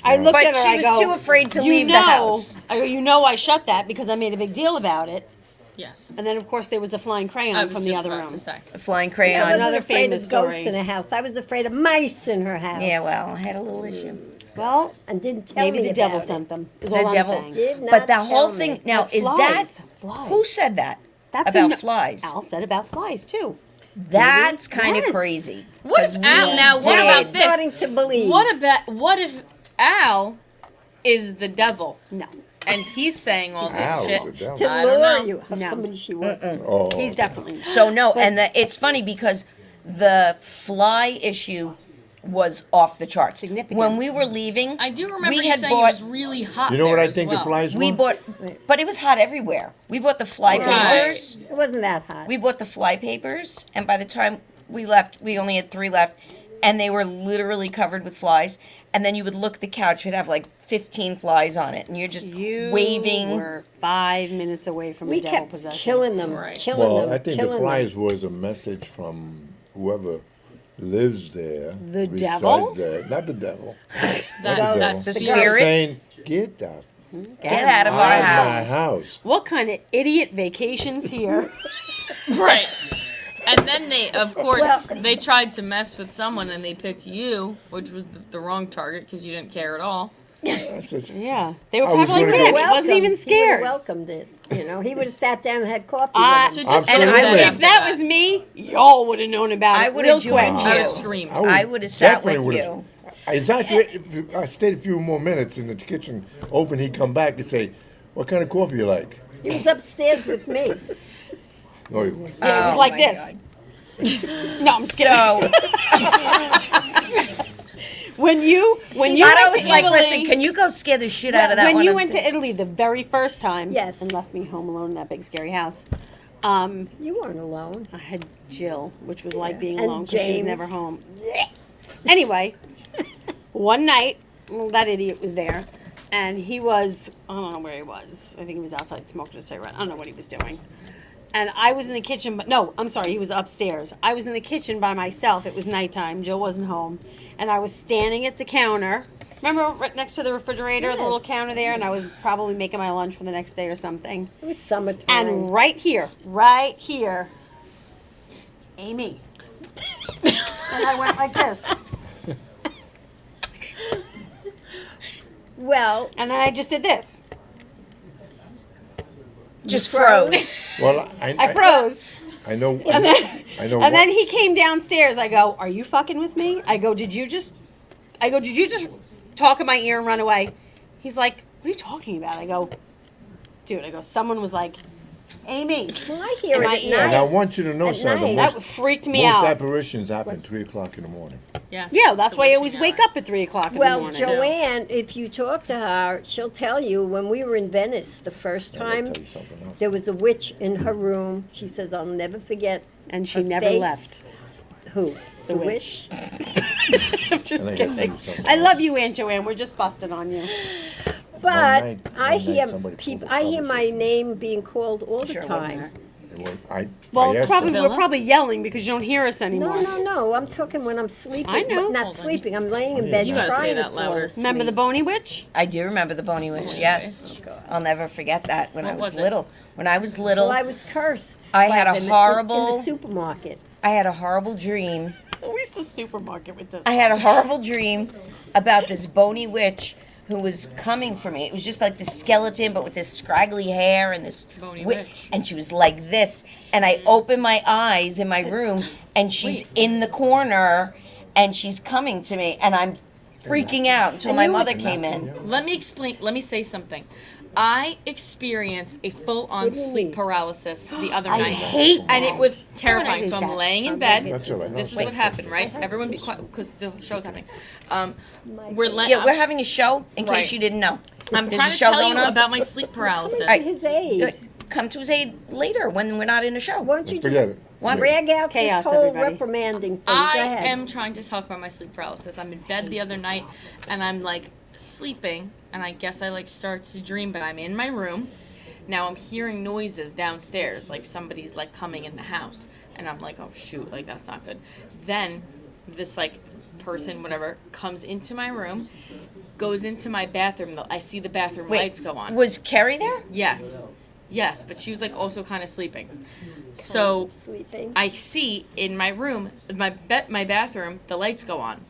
[SPEAKER 2] I looked
[SPEAKER 1] But
[SPEAKER 2] at her.
[SPEAKER 1] she
[SPEAKER 2] I
[SPEAKER 1] was
[SPEAKER 2] go,
[SPEAKER 1] too afraid to
[SPEAKER 2] "You
[SPEAKER 1] leave the
[SPEAKER 2] know,"
[SPEAKER 1] house.
[SPEAKER 2] I go, I shut that because I made a big deal about it.
[SPEAKER 3] Yes.
[SPEAKER 2] And then of course there was the flying
[SPEAKER 3] I
[SPEAKER 2] crayon
[SPEAKER 3] was
[SPEAKER 2] from the
[SPEAKER 3] just
[SPEAKER 2] other
[SPEAKER 3] about
[SPEAKER 2] room.
[SPEAKER 3] to say.
[SPEAKER 1] A flying
[SPEAKER 4] I
[SPEAKER 1] crayon.
[SPEAKER 4] wasn't
[SPEAKER 2] Another
[SPEAKER 4] afraid
[SPEAKER 2] famous
[SPEAKER 4] of ghosts
[SPEAKER 2] story.
[SPEAKER 4] in a house. I was afraid of mice in her house.
[SPEAKER 1] Yeah, well, I had a little issue.
[SPEAKER 2] Well,
[SPEAKER 4] And didn't tell
[SPEAKER 2] maybe
[SPEAKER 4] me
[SPEAKER 2] the
[SPEAKER 4] about
[SPEAKER 2] devil
[SPEAKER 4] it.
[SPEAKER 2] sent them. Is
[SPEAKER 1] The
[SPEAKER 2] all I'm
[SPEAKER 1] devil
[SPEAKER 2] saying.
[SPEAKER 4] Did not
[SPEAKER 1] But the whole
[SPEAKER 4] tell
[SPEAKER 1] thing
[SPEAKER 4] me.
[SPEAKER 1] now
[SPEAKER 2] But
[SPEAKER 1] is that
[SPEAKER 2] flies.
[SPEAKER 1] who said that
[SPEAKER 2] That's
[SPEAKER 1] about
[SPEAKER 2] a-
[SPEAKER 1] flies?
[SPEAKER 2] Al said about flies too.
[SPEAKER 1] That's kind of
[SPEAKER 2] Yes.
[SPEAKER 1] crazy.
[SPEAKER 3] What
[SPEAKER 1] 'Cause
[SPEAKER 3] if Al?
[SPEAKER 1] we
[SPEAKER 3] Now, what
[SPEAKER 1] did-
[SPEAKER 3] about this?
[SPEAKER 4] Starting to believe.
[SPEAKER 3] What if Al is the devil
[SPEAKER 2] No,
[SPEAKER 3] and he's saying all this
[SPEAKER 6] Al is
[SPEAKER 3] shit?
[SPEAKER 6] the devil.
[SPEAKER 4] to
[SPEAKER 3] I don't
[SPEAKER 4] lure
[SPEAKER 3] know.
[SPEAKER 4] you of
[SPEAKER 2] No.
[SPEAKER 4] somebody she works with.
[SPEAKER 6] Oh,
[SPEAKER 2] he's definitely.
[SPEAKER 1] So no, and it's funny because the fly issue was off the charts.
[SPEAKER 2] Significant.
[SPEAKER 1] When we were leaving,
[SPEAKER 3] I do remember
[SPEAKER 1] we
[SPEAKER 3] you
[SPEAKER 1] had
[SPEAKER 3] saying it
[SPEAKER 1] bought.
[SPEAKER 3] was really hot.
[SPEAKER 6] You know what
[SPEAKER 3] there
[SPEAKER 6] I
[SPEAKER 3] as
[SPEAKER 6] think
[SPEAKER 3] well.
[SPEAKER 6] the flies
[SPEAKER 1] We
[SPEAKER 6] were?
[SPEAKER 1] bought, but it was hot everywhere. We bought the fly
[SPEAKER 3] Right.
[SPEAKER 1] papers.
[SPEAKER 4] It wasn't that hot.
[SPEAKER 1] We bought the fly papers, and by the time we left, we only had 3 left, and they were literally covered with flies. And then you would look at the couch; it'd have like 15 flies on it, and you're just
[SPEAKER 2] You
[SPEAKER 1] waving.
[SPEAKER 2] were 5 minutes away from
[SPEAKER 4] we
[SPEAKER 2] the devil
[SPEAKER 4] kept
[SPEAKER 2] possession.
[SPEAKER 4] killing them,
[SPEAKER 3] Right.
[SPEAKER 4] killing
[SPEAKER 6] Well,
[SPEAKER 4] them,
[SPEAKER 6] I think the
[SPEAKER 4] killing
[SPEAKER 6] flies
[SPEAKER 4] them.
[SPEAKER 6] was a message from whoever lives there.
[SPEAKER 2] The
[SPEAKER 6] resides
[SPEAKER 2] devil?
[SPEAKER 6] There. Not the devil.
[SPEAKER 3] That's
[SPEAKER 1] The
[SPEAKER 3] the
[SPEAKER 1] spirit?
[SPEAKER 6] Saying, get out
[SPEAKER 1] Get out of
[SPEAKER 6] of
[SPEAKER 1] our
[SPEAKER 6] my
[SPEAKER 1] house.
[SPEAKER 6] house.
[SPEAKER 2] What kind of idiot vacations here?
[SPEAKER 3] Right. And then they, of course, they tried to mess with someone and they picked you, which was the wrong target because you didn't care at all.
[SPEAKER 6] I said,
[SPEAKER 2] Yeah, they were
[SPEAKER 6] I was
[SPEAKER 2] probably like
[SPEAKER 6] gonna
[SPEAKER 2] that.
[SPEAKER 6] go-
[SPEAKER 2] He wasn't even
[SPEAKER 4] He would have
[SPEAKER 2] scared.
[SPEAKER 4] welcomed it. You know, he would have sat down and had coffee
[SPEAKER 2] I-
[SPEAKER 4] with
[SPEAKER 3] So
[SPEAKER 4] him.
[SPEAKER 3] just
[SPEAKER 1] And
[SPEAKER 3] go to
[SPEAKER 1] I
[SPEAKER 3] bed
[SPEAKER 1] would-
[SPEAKER 3] after
[SPEAKER 2] If that was me, y'all would have known about
[SPEAKER 1] I
[SPEAKER 2] it
[SPEAKER 1] would
[SPEAKER 2] real
[SPEAKER 1] have
[SPEAKER 2] quick.
[SPEAKER 1] joined
[SPEAKER 3] I would
[SPEAKER 1] you.
[SPEAKER 3] have screamed.
[SPEAKER 1] I would have sat
[SPEAKER 6] definitely
[SPEAKER 1] with
[SPEAKER 6] would've-
[SPEAKER 1] you.
[SPEAKER 6] I stayed a few more minutes in the kitchen. Open, he'd come back and say, "What kind of coffee you like?"
[SPEAKER 4] He was upstairs with me.
[SPEAKER 6] No, he wasn't.
[SPEAKER 2] Yeah, it was
[SPEAKER 1] Oh
[SPEAKER 2] like
[SPEAKER 1] my
[SPEAKER 2] this. No, I'm just kidding.
[SPEAKER 1] So
[SPEAKER 2] when you
[SPEAKER 1] I
[SPEAKER 2] went
[SPEAKER 1] was
[SPEAKER 2] to
[SPEAKER 1] like,
[SPEAKER 2] Italy,
[SPEAKER 1] listen, can you go scare the shit out of that
[SPEAKER 2] when
[SPEAKER 1] one?
[SPEAKER 2] you
[SPEAKER 1] I'm
[SPEAKER 2] went to
[SPEAKER 1] saying?
[SPEAKER 2] Italy the very first time,
[SPEAKER 4] Yes.
[SPEAKER 2] and left me home alone in that big scary house,
[SPEAKER 4] You weren't alone.
[SPEAKER 2] I had Jill, which was like being
[SPEAKER 4] And
[SPEAKER 2] alone because she was
[SPEAKER 4] James.
[SPEAKER 2] never home. Anyway, one night, well, that idiot was there, and he was, I don't know where he was. I think he was outside smoking a cigarette. I don't know what he was doing. And I was in the kitchen, but no, I'm sorry, he was upstairs. I was in the kitchen by myself. It was nighttime. Jill wasn't home. And I was standing at the counter. Remember right next to the refrigerator, the
[SPEAKER 4] Yes.
[SPEAKER 2] little counter there? And I was probably making my lunch for the next day or something.
[SPEAKER 4] It was summertime.
[SPEAKER 2] And right here, Amy. And I went like this.
[SPEAKER 4] well,
[SPEAKER 2] And then I just did this.
[SPEAKER 1] Just froze.
[SPEAKER 6] Well,
[SPEAKER 2] I froze.
[SPEAKER 6] I know.
[SPEAKER 2] And then,
[SPEAKER 6] I know.
[SPEAKER 2] and then
[SPEAKER 6] what-
[SPEAKER 2] he came downstairs. I go, "Are you fucking with me?" I go, "Did you just talk in my ear and run away?" He's like, "What are you talking about?" I go, "Dude," I go, "Someone was like, Amy."
[SPEAKER 4] well, I hear
[SPEAKER 2] In
[SPEAKER 4] it
[SPEAKER 2] my
[SPEAKER 4] at
[SPEAKER 2] ear.
[SPEAKER 6] And I
[SPEAKER 4] night.
[SPEAKER 6] want you to know
[SPEAKER 4] At
[SPEAKER 6] something.
[SPEAKER 4] night.
[SPEAKER 2] That freaked me
[SPEAKER 6] most
[SPEAKER 2] out.
[SPEAKER 6] apparitions happen at 3:00 in the morning.
[SPEAKER 3] Yes.
[SPEAKER 2] Yeah, that's
[SPEAKER 3] the
[SPEAKER 2] why I
[SPEAKER 3] witching
[SPEAKER 2] always
[SPEAKER 3] hour.
[SPEAKER 2] wake up at 3:00 in the
[SPEAKER 4] Well,
[SPEAKER 2] morning.
[SPEAKER 4] Joanne, if you talk to her, she'll tell you when we were in Venice the first
[SPEAKER 6] And I'll
[SPEAKER 4] time,
[SPEAKER 6] tell you something else.
[SPEAKER 4] there was a witch in her room. She says, I'll never forget.
[SPEAKER 2] And she
[SPEAKER 4] her
[SPEAKER 2] never
[SPEAKER 4] face.
[SPEAKER 2] left.
[SPEAKER 4] Who? The
[SPEAKER 2] witch.
[SPEAKER 4] witch?
[SPEAKER 2] I'm just
[SPEAKER 6] And I gotta tell
[SPEAKER 2] kidding.
[SPEAKER 6] you something
[SPEAKER 2] I love
[SPEAKER 6] else.
[SPEAKER 2] you, Aunt Joanne. We're just busting on you.
[SPEAKER 4] But
[SPEAKER 6] night-
[SPEAKER 4] I
[SPEAKER 6] one night
[SPEAKER 4] hear
[SPEAKER 6] somebody pulled
[SPEAKER 4] people.
[SPEAKER 6] the
[SPEAKER 4] I hear
[SPEAKER 6] covers.
[SPEAKER 4] my name being called all the
[SPEAKER 1] Sure it wasn't
[SPEAKER 4] time.
[SPEAKER 1] her.
[SPEAKER 6] It was- I
[SPEAKER 2] Well, it's
[SPEAKER 6] asked
[SPEAKER 2] probably
[SPEAKER 6] her.
[SPEAKER 2] we're probably yelling because you don't hear us anymore.
[SPEAKER 4] No. I'm talking when I'm sleeping.
[SPEAKER 2] I know.
[SPEAKER 4] Not
[SPEAKER 3] Hold on.
[SPEAKER 4] sleeping. I'm laying in
[SPEAKER 6] You
[SPEAKER 4] bed
[SPEAKER 3] gotta say
[SPEAKER 4] trying to
[SPEAKER 3] that
[SPEAKER 4] fall
[SPEAKER 3] louder.
[SPEAKER 4] asleep.
[SPEAKER 2] Remember the Bony Witch?
[SPEAKER 1] I do remember the Bony Witch. Yes, I'll never forget that. When
[SPEAKER 3] What
[SPEAKER 1] I was
[SPEAKER 3] was it?
[SPEAKER 1] little, when I was little,
[SPEAKER 4] Well, I was cursed.
[SPEAKER 1] I
[SPEAKER 4] by
[SPEAKER 1] had a
[SPEAKER 4] them in
[SPEAKER 1] horrible-
[SPEAKER 4] the supermarket.
[SPEAKER 1] I had a horrible dream.
[SPEAKER 2] We used to supermarket with this.
[SPEAKER 1] I had a horrible dream about this bony witch who was coming for me. It was just like this skeleton, but with this scraggly hair and this
[SPEAKER 3] Bony
[SPEAKER 1] wi-
[SPEAKER 3] witch.
[SPEAKER 1] and she was like this. And I opened my eyes in my room, and she's in the corner, and she's coming to me, and I'm freaking out until my mother came in.
[SPEAKER 3] Let me say something. I experienced a full-on
[SPEAKER 4] What do you
[SPEAKER 3] sleep
[SPEAKER 4] mean?
[SPEAKER 3] paralysis the other
[SPEAKER 2] I
[SPEAKER 3] night.
[SPEAKER 2] hate
[SPEAKER 3] And it was terrifying.
[SPEAKER 4] hate
[SPEAKER 3] So I'm
[SPEAKER 4] that.
[SPEAKER 3] laying in
[SPEAKER 4] I'm
[SPEAKER 3] bed.
[SPEAKER 4] not
[SPEAKER 6] That's all right.
[SPEAKER 3] This is
[SPEAKER 6] Wait.
[SPEAKER 3] what happened, right? Everyone be quiet because the show's happening. We're
[SPEAKER 1] Yeah, we're having a show in
[SPEAKER 3] Right.
[SPEAKER 1] case you didn't know.
[SPEAKER 3] I'm
[SPEAKER 1] There's
[SPEAKER 3] trying
[SPEAKER 1] a
[SPEAKER 3] to
[SPEAKER 1] show
[SPEAKER 3] tell
[SPEAKER 1] going
[SPEAKER 3] you
[SPEAKER 1] on?
[SPEAKER 3] about my sleep paralysis.
[SPEAKER 4] At his age.
[SPEAKER 1] come to his aid later when we're not in a show.
[SPEAKER 4] Why don't you
[SPEAKER 6] Forget
[SPEAKER 4] just
[SPEAKER 6] it.
[SPEAKER 1] One-
[SPEAKER 4] drag out
[SPEAKER 2] chaos,
[SPEAKER 4] this whole
[SPEAKER 2] everybody.
[SPEAKER 4] reprimanding thing?
[SPEAKER 3] I
[SPEAKER 4] Go ahead.
[SPEAKER 3] am trying to talk about my sleep paralysis. I'm in bed the other night and I'm like sleeping and I guess I like start to dream, but I'm in my room. Now I'm hearing noises downstairs, like somebody's like coming in the house. And I'm like, oh shoot, like that's not good. Then this like person, whatever, comes into my room, goes into my bathroom. I see the bathroom lights go on.
[SPEAKER 1] Was Carrie there?
[SPEAKER 3] Yes. Yes, but she was like also kind of sleeping. So
[SPEAKER 4] Sleeping.
[SPEAKER 3] I see in my room, my bathroom, the lights go on.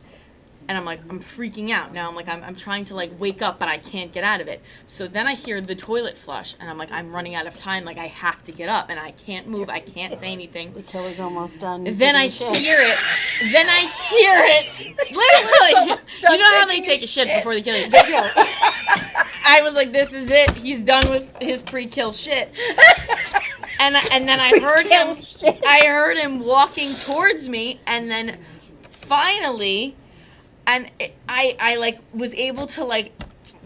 [SPEAKER 3] And I'm like, I'm freaking out. Now I'm like, I'm trying to like wake up, but I can't get out of it. So then I hear the toilet flush and I'm like, I'm running out of time. Like I have to get up and I can't move. I can't say anything.
[SPEAKER 2] The killer's almost done.
[SPEAKER 3] Then I
[SPEAKER 2] taking a shit.
[SPEAKER 3] hear it. Then I hear it. Literally.
[SPEAKER 1] Almost done
[SPEAKER 3] You know how they
[SPEAKER 1] taking
[SPEAKER 3] take
[SPEAKER 1] a
[SPEAKER 3] a shit
[SPEAKER 1] shit.
[SPEAKER 3] before they kill you? I was like, this is it. He's done with his pre-kill shit. And then I heard him. I heard him walking towards me, and then finally, I like was able to like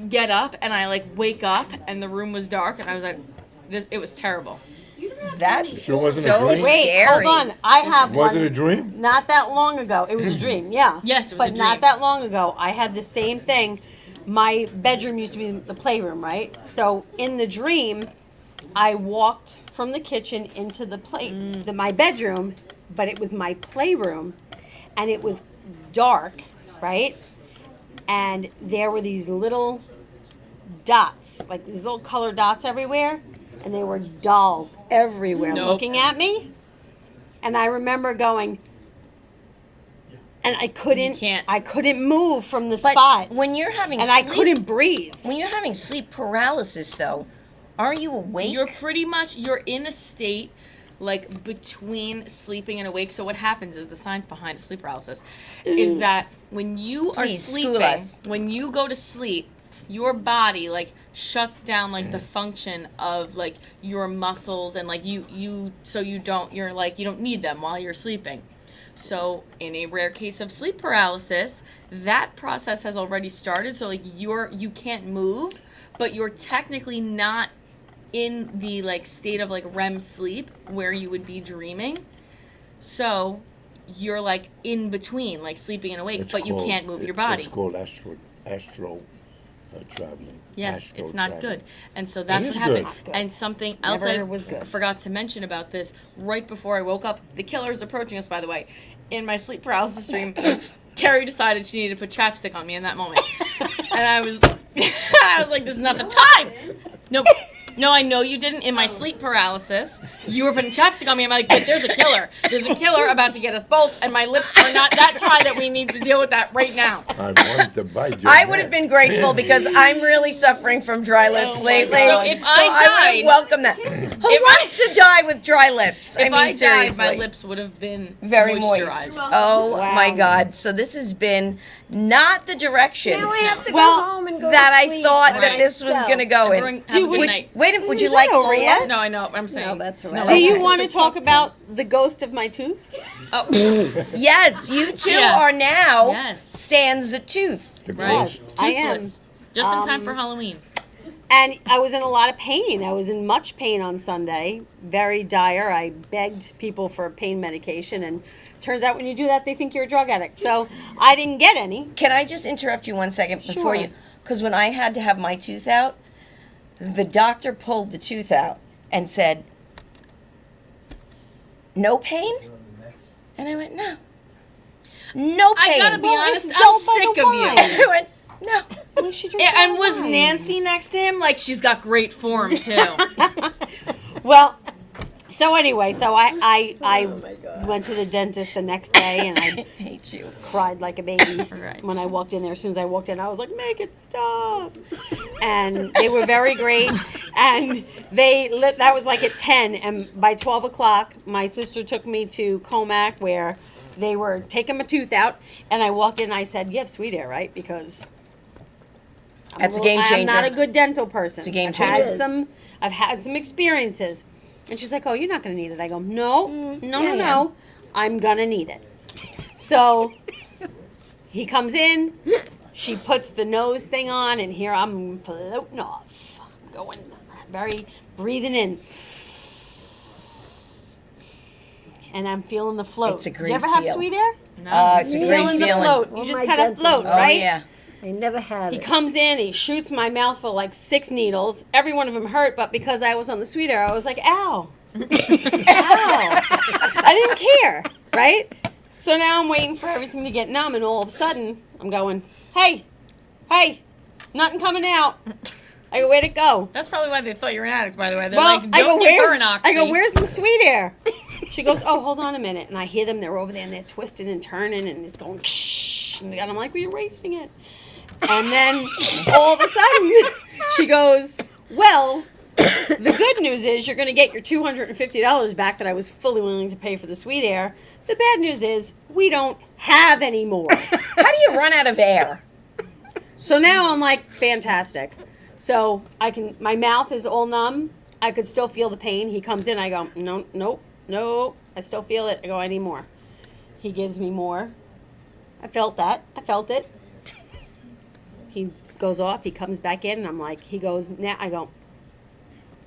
[SPEAKER 3] get up, and I like wake up, and the room was dark, and I was like, this. It was terrible.
[SPEAKER 1] That's
[SPEAKER 6] Sure wasn't a
[SPEAKER 1] so
[SPEAKER 6] dream?
[SPEAKER 2] Wait,
[SPEAKER 1] scary.
[SPEAKER 2] hold on. I have
[SPEAKER 6] Was
[SPEAKER 2] one.
[SPEAKER 6] it a dream?
[SPEAKER 2] Not that long ago. It was a dream, yeah.
[SPEAKER 3] Yes, it was
[SPEAKER 2] but
[SPEAKER 3] a
[SPEAKER 2] not
[SPEAKER 3] dream.
[SPEAKER 2] that long ago. I had the same thing. My bedroom used to be the playroom, right? So in the dream, I walked from the kitchen into the my bedroom, but it was my playroom, and it was dark, right? And there were these little dots, like these little colored dots everywhere, and there were dolls everywhere
[SPEAKER 3] Nope.
[SPEAKER 2] looking at me. And I remember going, and I couldn't move from the
[SPEAKER 1] But
[SPEAKER 2] spot,
[SPEAKER 1] when you're having
[SPEAKER 2] and
[SPEAKER 1] sleep,
[SPEAKER 2] I couldn't breathe.
[SPEAKER 1] when you're having sleep paralysis, though, are you awake?
[SPEAKER 3] You're pretty much you're in a state like between sleeping and awake. So what happens is the science behind sleep paralysis is that when you are
[SPEAKER 1] Please, school
[SPEAKER 3] sleeping,
[SPEAKER 1] us.
[SPEAKER 3] when you go to sleep, your body like shuts down like the function of like your muscles and like you don't need them while you're sleeping. So in a rare case of sleep paralysis, that process has already started. So like you can't move, but you're technically not in the like state of like REM sleep where you would be dreaming. So you're like in between, like sleeping and awake, but you can't move your body.
[SPEAKER 6] It's called astro traveling.
[SPEAKER 3] Yes,
[SPEAKER 6] Astro
[SPEAKER 3] it's not
[SPEAKER 6] traveling.
[SPEAKER 3] good. And so that's
[SPEAKER 6] is
[SPEAKER 3] what happened.
[SPEAKER 2] good.
[SPEAKER 3] And something else
[SPEAKER 2] Never
[SPEAKER 3] I
[SPEAKER 2] was good.
[SPEAKER 3] forgot to mention about this right before I woke up. The killer is approaching us, by the way. In my sleep paralysis dream, Carrie decided she needed to put chapstick on me in that moment. And I was like, this is not the time. Nope. No, I know you didn't. In my sleep paralysis, you were putting chapstick on me. I'm like, but there's a killer. There's a killer about to get us both, and my lips are not that dry that we need to deal with that right now.
[SPEAKER 6] I wanted to bite you.
[SPEAKER 1] I would have been grateful because I'm really suffering from dry lips lately.
[SPEAKER 3] So if
[SPEAKER 1] So
[SPEAKER 3] I
[SPEAKER 1] would
[SPEAKER 3] died-
[SPEAKER 1] have welcomed that. Who wants to die with dry lips?
[SPEAKER 3] If I died,
[SPEAKER 1] seriously.
[SPEAKER 3] my lips would have been
[SPEAKER 1] Very
[SPEAKER 3] moisturized.
[SPEAKER 1] moist. Oh
[SPEAKER 2] Wow.
[SPEAKER 1] my God! So this has been not the direction
[SPEAKER 4] Now I have to
[SPEAKER 2] Well,
[SPEAKER 4] go home and go
[SPEAKER 1] that
[SPEAKER 4] to
[SPEAKER 1] I
[SPEAKER 4] sleep.
[SPEAKER 1] thought that
[SPEAKER 3] Right.
[SPEAKER 1] this was
[SPEAKER 4] So-
[SPEAKER 1] going to go in.
[SPEAKER 3] Everyone have a good night.
[SPEAKER 1] Wait, would you
[SPEAKER 2] Is
[SPEAKER 1] like
[SPEAKER 2] that over
[SPEAKER 1] Lola?
[SPEAKER 2] yet?
[SPEAKER 3] No, I know. I'm saying.
[SPEAKER 4] No, that's all
[SPEAKER 3] No,
[SPEAKER 4] right.
[SPEAKER 2] Do you
[SPEAKER 3] okay.
[SPEAKER 2] want to talk about the ghost of my tooth?
[SPEAKER 3] Oh,
[SPEAKER 1] Yes, you two
[SPEAKER 3] Yeah.
[SPEAKER 1] are now
[SPEAKER 3] Yes.
[SPEAKER 1] sans a tooth.
[SPEAKER 6] The
[SPEAKER 3] right.
[SPEAKER 6] ghost.
[SPEAKER 2] I am.
[SPEAKER 3] Toothless. Just in time for Halloween.
[SPEAKER 2] And I was in a lot of pain. I was in much pain on Sunday, very dire. I begged people for pain medication, and turns out when you do that, they think you're a drug addict. So I didn't get any.
[SPEAKER 1] Can I just interrupt you 1 second before
[SPEAKER 2] Sure.
[SPEAKER 1] you? Because when I had to have my tooth out, the doctor pulled the tooth out and said, "No pain?" And I went, "No, no
[SPEAKER 3] I
[SPEAKER 1] pain."
[SPEAKER 3] gotta be honest,
[SPEAKER 2] it's
[SPEAKER 3] I'm
[SPEAKER 2] dulled by
[SPEAKER 3] sick
[SPEAKER 2] the
[SPEAKER 3] of you.
[SPEAKER 2] wine.
[SPEAKER 1] I went, "No."
[SPEAKER 2] We should drink
[SPEAKER 3] Yeah, and
[SPEAKER 2] more
[SPEAKER 3] was
[SPEAKER 2] wine.
[SPEAKER 3] Nancy next to him? Like, she's got great form, too.
[SPEAKER 2] Well, so anyway, so I went to the dentist the next day, and I
[SPEAKER 1] Hate you.
[SPEAKER 2] cried like a baby
[SPEAKER 3] Right.
[SPEAKER 2] when I walked in there. As soon as I walked in, I was like, "Make it stop!" And they were very great. And that was like at 10, and by 12 o'clock, my sister took me to Comac where they were taking my tooth out, and I walked in. And I said, "You have sweet hair, right?" Because
[SPEAKER 1] That's a game
[SPEAKER 2] I'm not
[SPEAKER 1] changer.
[SPEAKER 2] a good dental person.
[SPEAKER 1] It's a game
[SPEAKER 2] I've
[SPEAKER 1] changer.
[SPEAKER 2] I've had some experiences. And she's like, "Oh, you're not going to need it." I go, "No, no,
[SPEAKER 1] yeah,
[SPEAKER 2] no. I'm going to need it." So he comes in, she puts the nose thing on, and here I'm floating off. I'm going very breathing in. And I'm feeling the float.
[SPEAKER 1] It's a
[SPEAKER 2] Did
[SPEAKER 1] great
[SPEAKER 2] you ever have
[SPEAKER 1] feel.
[SPEAKER 2] sweet air?
[SPEAKER 3] No.
[SPEAKER 1] It's a
[SPEAKER 2] You
[SPEAKER 1] great
[SPEAKER 2] feeling the
[SPEAKER 1] feeling.
[SPEAKER 2] float.
[SPEAKER 4] Well,
[SPEAKER 2] You just
[SPEAKER 4] my
[SPEAKER 2] kind of
[SPEAKER 4] dental
[SPEAKER 2] float,
[SPEAKER 4] nurse-
[SPEAKER 1] Oh
[SPEAKER 2] right?
[SPEAKER 1] yeah.
[SPEAKER 4] I never had
[SPEAKER 2] He
[SPEAKER 4] it.
[SPEAKER 2] comes in, he shoots my mouth full like 6 needles. Every one of them hurt, but because I was on the sweet air, I was like, ow. Ow. I didn't care, right? So now I'm waiting for everything to get numb, and all of a sudden, I'm going, hey, nothing coming out. I go, where'd it go?
[SPEAKER 3] That's probably why they thought you were an addict, by the way. They're
[SPEAKER 2] Well,
[SPEAKER 3] like, don't give her an oxy.
[SPEAKER 2] I go, where's the sweet air? She goes, oh, hold on a minute. And I hear them, they're over there, and they're twisting and turning, and it's going, shh. And I'm like, well, you're wasting it. And then all of a sudden, she goes, well, the good news is you're going to get your $250 back that I was fully willing to pay for the sweet air. The bad news is we don't have any more.
[SPEAKER 1] How do you run out of air?
[SPEAKER 2] So now I'm like, fantastic. So my mouth is all numb. I could still feel the pain. He comes in, I go, no, I still feel it. I go, I need more. He gives me more. I felt that. I felt it. He goes off, he comes back in, and I'm like, he goes, now, I go,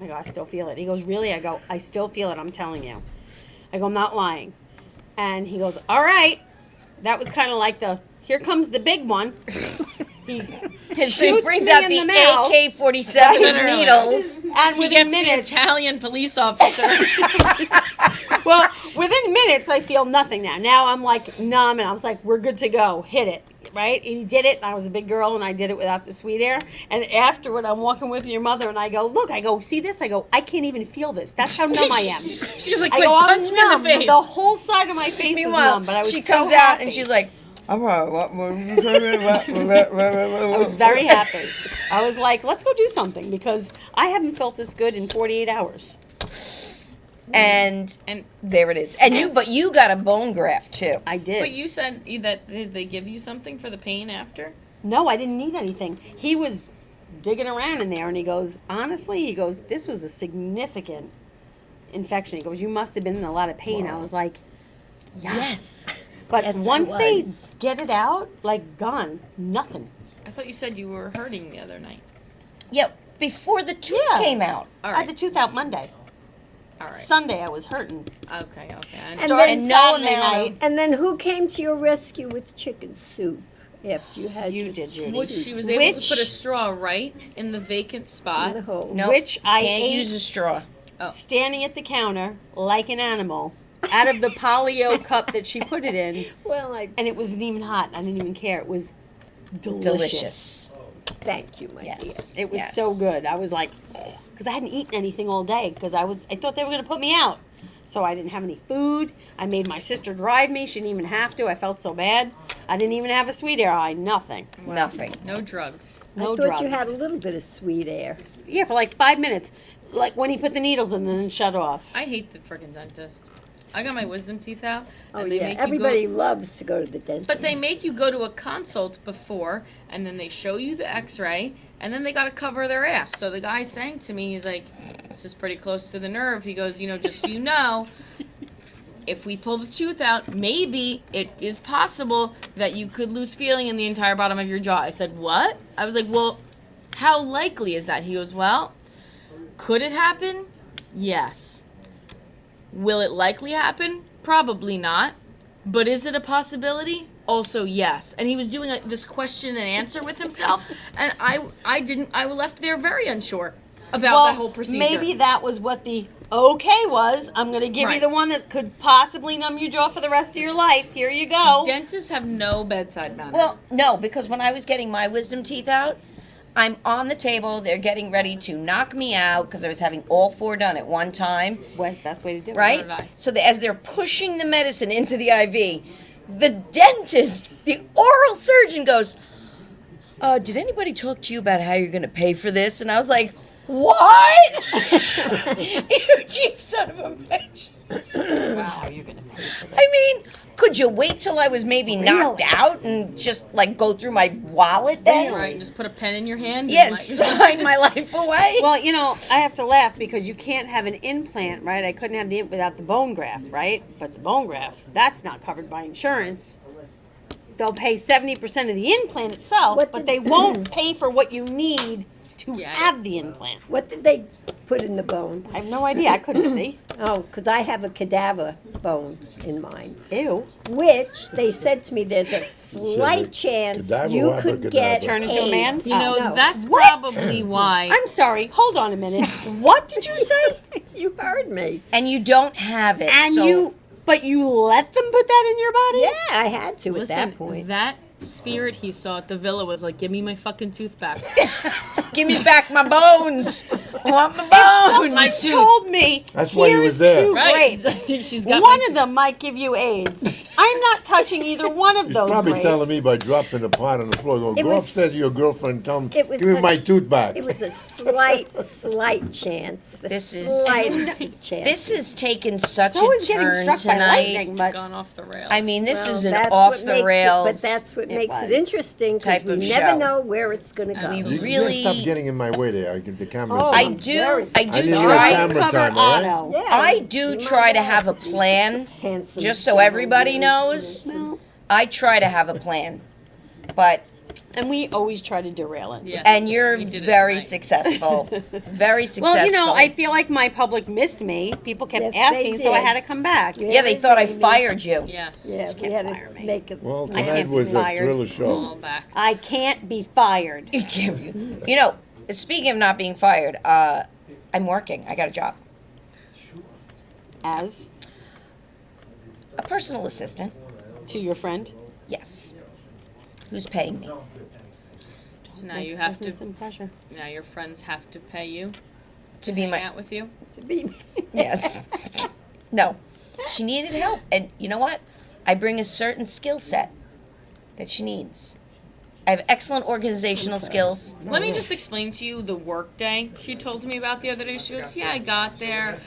[SPEAKER 2] I still feel it. He goes, really? I go, I still feel it, I'm telling you. I go, I'm not lying. And he goes, all right. That was kind of like here comes the big one. He
[SPEAKER 1] So he
[SPEAKER 2] shoots
[SPEAKER 1] brings
[SPEAKER 2] me
[SPEAKER 1] out
[SPEAKER 2] in
[SPEAKER 1] the,
[SPEAKER 2] the mouth.
[SPEAKER 1] AK-47
[SPEAKER 3] Literally.
[SPEAKER 1] needles.
[SPEAKER 2] And
[SPEAKER 3] He
[SPEAKER 2] within
[SPEAKER 3] gets
[SPEAKER 2] minutes,
[SPEAKER 3] the Italian police officer.
[SPEAKER 2] well, within minutes, I feel nothing now. Now I'm like numb, and I was like, we're good to go. Hit it. Right? And he did it, and I was a big girl, and I did it without the sweet air. And afterward, I'm walking with your mother, and I go, look, see this? I go, I can't even feel this. That's how numb I am.
[SPEAKER 3] She's like,
[SPEAKER 2] I
[SPEAKER 3] quick,
[SPEAKER 2] go, I'm
[SPEAKER 3] punch me in
[SPEAKER 2] numb.
[SPEAKER 3] the face.
[SPEAKER 2] The whole side of my face was
[SPEAKER 1] Meanwhile,
[SPEAKER 2] numb, but I was
[SPEAKER 1] she
[SPEAKER 2] so
[SPEAKER 1] comes out
[SPEAKER 2] happy.
[SPEAKER 1] and she's like,
[SPEAKER 2] I was very happy. I was like, let's go do something, because I haven't felt this good in 48 hours.
[SPEAKER 1] and
[SPEAKER 3] And
[SPEAKER 1] there it is. And but you got a bone graft too.
[SPEAKER 2] I did.
[SPEAKER 3] but you said that did they give you something for the pain after?
[SPEAKER 2] No, I didn't need anything. He was digging around in there, and he goes, honestly, this was a significant infection. He goes, you must have been in a lot of pain. I was like,
[SPEAKER 1] Yes.
[SPEAKER 2] but
[SPEAKER 1] Yes, I
[SPEAKER 2] once they
[SPEAKER 1] was.
[SPEAKER 2] get it out, like gone, nothing.
[SPEAKER 3] I thought you said you were hurting the other night.
[SPEAKER 1] Yeah, before the tooth
[SPEAKER 2] Yeah.
[SPEAKER 1] came out.
[SPEAKER 3] All
[SPEAKER 2] I had
[SPEAKER 3] right.
[SPEAKER 2] the tooth out Monday.
[SPEAKER 3] All right.
[SPEAKER 2] Sunday, I was hurting.
[SPEAKER 3] Okay.
[SPEAKER 4] And
[SPEAKER 2] Started
[SPEAKER 4] then,
[SPEAKER 1] no
[SPEAKER 2] Saturday
[SPEAKER 1] amount
[SPEAKER 2] night.
[SPEAKER 1] of-
[SPEAKER 4] and then who came to your rescue with chicken soup after you had
[SPEAKER 2] You
[SPEAKER 4] your
[SPEAKER 2] did, Judy.
[SPEAKER 3] Which she was able to
[SPEAKER 2] Which-
[SPEAKER 3] put a straw right in the vacant
[SPEAKER 4] in the
[SPEAKER 3] spot.
[SPEAKER 4] hole?
[SPEAKER 1] No,
[SPEAKER 2] Which I
[SPEAKER 1] can't
[SPEAKER 2] ate
[SPEAKER 1] use a straw.
[SPEAKER 2] standing at the counter like an animal out of the polio cup that she put it in,
[SPEAKER 4] Well,
[SPEAKER 2] and it wasn't even hot. I didn't even care. It was
[SPEAKER 1] Delicious.
[SPEAKER 4] thank you, my dear.
[SPEAKER 1] Yes.
[SPEAKER 2] It was
[SPEAKER 1] yes.
[SPEAKER 2] so good. I was like, because I hadn't eaten anything all day because I thought they were going to put me out. So I didn't have any food. I made my sister drive me. She didn't even have to. I felt so bad. I didn't even have a sweet air eye. Nothing.
[SPEAKER 1] Nothing.
[SPEAKER 3] No drugs.
[SPEAKER 2] No
[SPEAKER 4] I thought
[SPEAKER 2] drugs.
[SPEAKER 4] you had a little bit of sweet air.
[SPEAKER 2] Yeah, for like 5 minutes. Like when he put the needles in and then shut off.
[SPEAKER 3] I hate the freaking dentist. I got my wisdom teeth out,
[SPEAKER 4] Oh,
[SPEAKER 3] and they
[SPEAKER 4] yeah.
[SPEAKER 3] make
[SPEAKER 4] Everybody
[SPEAKER 3] you go.
[SPEAKER 4] loves to go to the dentist.
[SPEAKER 3] But they make you go to a consult before, and then they show you the X-ray, and then they got to cover their ass. So the guy's saying to me, he's like, "This is pretty close to the nerve." He goes, just so you know, if we pull the tooth out, maybe it is possible that you could lose feeling in the entire bottom of your jaw. I said, "What?" I was like, "Well, how likely is that?" He goes, "Well, could it happen? Yes. Will it likely happen? Probably not. But is it a possibility? Also, yes." And he was doing this question and answer with himself, and I left there very unsure about that whole procedure.
[SPEAKER 2] Maybe that was what the okay was. I'm going to give you
[SPEAKER 3] Right.
[SPEAKER 2] the one that could possibly numb your jaw for the rest of your life. Here you go.
[SPEAKER 3] Dentists have no bedside manner.
[SPEAKER 1] Well, no, because when I was getting my wisdom teeth out, I'm on the table. They're getting ready to knock me out because I was having all 4 done at one time,
[SPEAKER 2] Best way to do it.
[SPEAKER 1] right?
[SPEAKER 3] did I.
[SPEAKER 1] So as they're pushing the medicine into the IV, the dentist, the oral surgeon goes, "Did anybody talk to you about how you're going to pay for this?" And I was like, "What? You cheap son of a bitch."
[SPEAKER 2] Wow, you're going to pay for this.
[SPEAKER 1] I mean, could you wait till I was maybe knocked out and just like go through my wallet then?
[SPEAKER 3] Right, just put a pen in your hand.
[SPEAKER 1] Yeah,
[SPEAKER 3] and
[SPEAKER 1] and sign my life away.
[SPEAKER 2] Well, I have to laugh because you can't have an implant, right? I couldn't have the without the bone graft, right? But the bone graft, that's not covered by insurance. They'll pay 70% of the implant itself,
[SPEAKER 4] What
[SPEAKER 2] but
[SPEAKER 4] did-
[SPEAKER 2] they won't pay for what you need to
[SPEAKER 3] Get it.
[SPEAKER 2] have the implant.
[SPEAKER 4] What did they put in the bone?
[SPEAKER 2] I have no idea. I couldn't see.
[SPEAKER 4] Oh, because I have a cadaver bone in mine,
[SPEAKER 2] Ew.
[SPEAKER 4] which they said to me there's a slight chance
[SPEAKER 6] Cadaver
[SPEAKER 4] you
[SPEAKER 6] or
[SPEAKER 4] could
[SPEAKER 6] abracadabra?
[SPEAKER 4] get
[SPEAKER 2] Turn into a
[SPEAKER 4] AIDS.
[SPEAKER 2] man?
[SPEAKER 3] You know,
[SPEAKER 4] no.
[SPEAKER 3] that's
[SPEAKER 2] What?
[SPEAKER 3] probably why.
[SPEAKER 2] I'm sorry. Hold on a minute. What did you say?
[SPEAKER 4] You heard me.
[SPEAKER 1] And you don't have it.
[SPEAKER 2] And
[SPEAKER 1] so
[SPEAKER 2] but you let them put that in your body?
[SPEAKER 4] Yeah, I had to
[SPEAKER 3] Listen,
[SPEAKER 4] at that point.
[SPEAKER 3] that spirit he saw at the villa was like, give me my fucking tooth back.
[SPEAKER 1] give me back my bones. I want my bones.
[SPEAKER 3] my
[SPEAKER 2] You
[SPEAKER 3] tooth.
[SPEAKER 2] told me.
[SPEAKER 6] That's why he
[SPEAKER 2] here
[SPEAKER 6] was
[SPEAKER 2] is
[SPEAKER 6] there.
[SPEAKER 2] two
[SPEAKER 3] Right.
[SPEAKER 2] grapes.
[SPEAKER 3] She's got
[SPEAKER 2] One
[SPEAKER 3] my
[SPEAKER 2] of them might give you AIDS. I'm not touching either one of
[SPEAKER 6] He's
[SPEAKER 2] those
[SPEAKER 6] probably
[SPEAKER 2] grapes.
[SPEAKER 6] telling me by dropping the pot on the floor, go
[SPEAKER 4] was-
[SPEAKER 6] upstairs to your girlfriend and tell him,
[SPEAKER 4] It was
[SPEAKER 6] give me my
[SPEAKER 4] such-
[SPEAKER 6] tooth back.
[SPEAKER 4] It was a slight chance. The
[SPEAKER 1] This is-
[SPEAKER 4] slightest chance.
[SPEAKER 1] This has taken such
[SPEAKER 2] So
[SPEAKER 1] a
[SPEAKER 2] is getting
[SPEAKER 1] turn
[SPEAKER 2] struck by
[SPEAKER 1] tonight.
[SPEAKER 2] lightning, but
[SPEAKER 3] gone off the rails.
[SPEAKER 1] I mean, this
[SPEAKER 4] Well,
[SPEAKER 1] is an
[SPEAKER 4] that's
[SPEAKER 1] off
[SPEAKER 4] what
[SPEAKER 1] the
[SPEAKER 4] makes
[SPEAKER 1] rails.
[SPEAKER 4] but that's what
[SPEAKER 2] It
[SPEAKER 4] makes
[SPEAKER 2] was.
[SPEAKER 4] it interesting
[SPEAKER 1] type
[SPEAKER 4] because we
[SPEAKER 1] of
[SPEAKER 4] never
[SPEAKER 1] show.
[SPEAKER 4] know where it's going to go.
[SPEAKER 3] And
[SPEAKER 6] You
[SPEAKER 1] really-
[SPEAKER 6] can't stop getting in my way there. I get the camera.
[SPEAKER 4] Oh,
[SPEAKER 1] I
[SPEAKER 4] I'm
[SPEAKER 1] do.
[SPEAKER 4] very
[SPEAKER 1] I
[SPEAKER 6] I
[SPEAKER 1] do
[SPEAKER 6] need your
[SPEAKER 1] try.
[SPEAKER 6] camera
[SPEAKER 2] cover
[SPEAKER 6] time, all right?
[SPEAKER 2] auto.
[SPEAKER 4] Yeah,
[SPEAKER 1] I do
[SPEAKER 4] you
[SPEAKER 1] try
[SPEAKER 4] might
[SPEAKER 1] to have a plan,
[SPEAKER 4] handsome
[SPEAKER 1] just so
[SPEAKER 4] gentleman.
[SPEAKER 1] everybody knows.
[SPEAKER 2] No.
[SPEAKER 1] I try to have a plan, but
[SPEAKER 2] And we always try to derail it.
[SPEAKER 3] Yes,
[SPEAKER 1] and you're
[SPEAKER 3] we did it
[SPEAKER 1] very
[SPEAKER 3] tonight.
[SPEAKER 1] successful, very successful.
[SPEAKER 2] Well, you know, I feel like my public missed me. People kept
[SPEAKER 4] Yes, they
[SPEAKER 2] asking, so I
[SPEAKER 4] did.
[SPEAKER 2] had to come back.
[SPEAKER 4] Yeah.
[SPEAKER 1] yeah, they thought I
[SPEAKER 4] Amy.
[SPEAKER 1] fired you.
[SPEAKER 3] Yes.
[SPEAKER 4] Yeah, we
[SPEAKER 2] can't
[SPEAKER 4] had
[SPEAKER 2] fire
[SPEAKER 4] to
[SPEAKER 2] me.
[SPEAKER 4] make it.
[SPEAKER 6] Well,
[SPEAKER 2] I
[SPEAKER 6] tonight
[SPEAKER 2] can't
[SPEAKER 6] was
[SPEAKER 2] be
[SPEAKER 6] a
[SPEAKER 2] fired.
[SPEAKER 6] thriller show.
[SPEAKER 3] All back.
[SPEAKER 2] I can't be fired.
[SPEAKER 1] You know, speaking of not being fired, I'm working. I got a job,
[SPEAKER 2] As
[SPEAKER 1] a personal assistant.
[SPEAKER 2] to your friend.
[SPEAKER 1] Yes, who's paying me?
[SPEAKER 3] So now
[SPEAKER 2] Makes
[SPEAKER 3] you have
[SPEAKER 2] business
[SPEAKER 3] to.
[SPEAKER 2] and pressure.
[SPEAKER 3] Now your friends have to pay you
[SPEAKER 1] To be
[SPEAKER 3] hang
[SPEAKER 1] my
[SPEAKER 3] out with you.
[SPEAKER 4] to be.
[SPEAKER 1] yes. No, she needed help, and you know what? I bring a certain skill set that she needs. I have excellent organizational skills.
[SPEAKER 3] Let me just explain to you the work day she told me about the other day. She goes, yeah, I got there.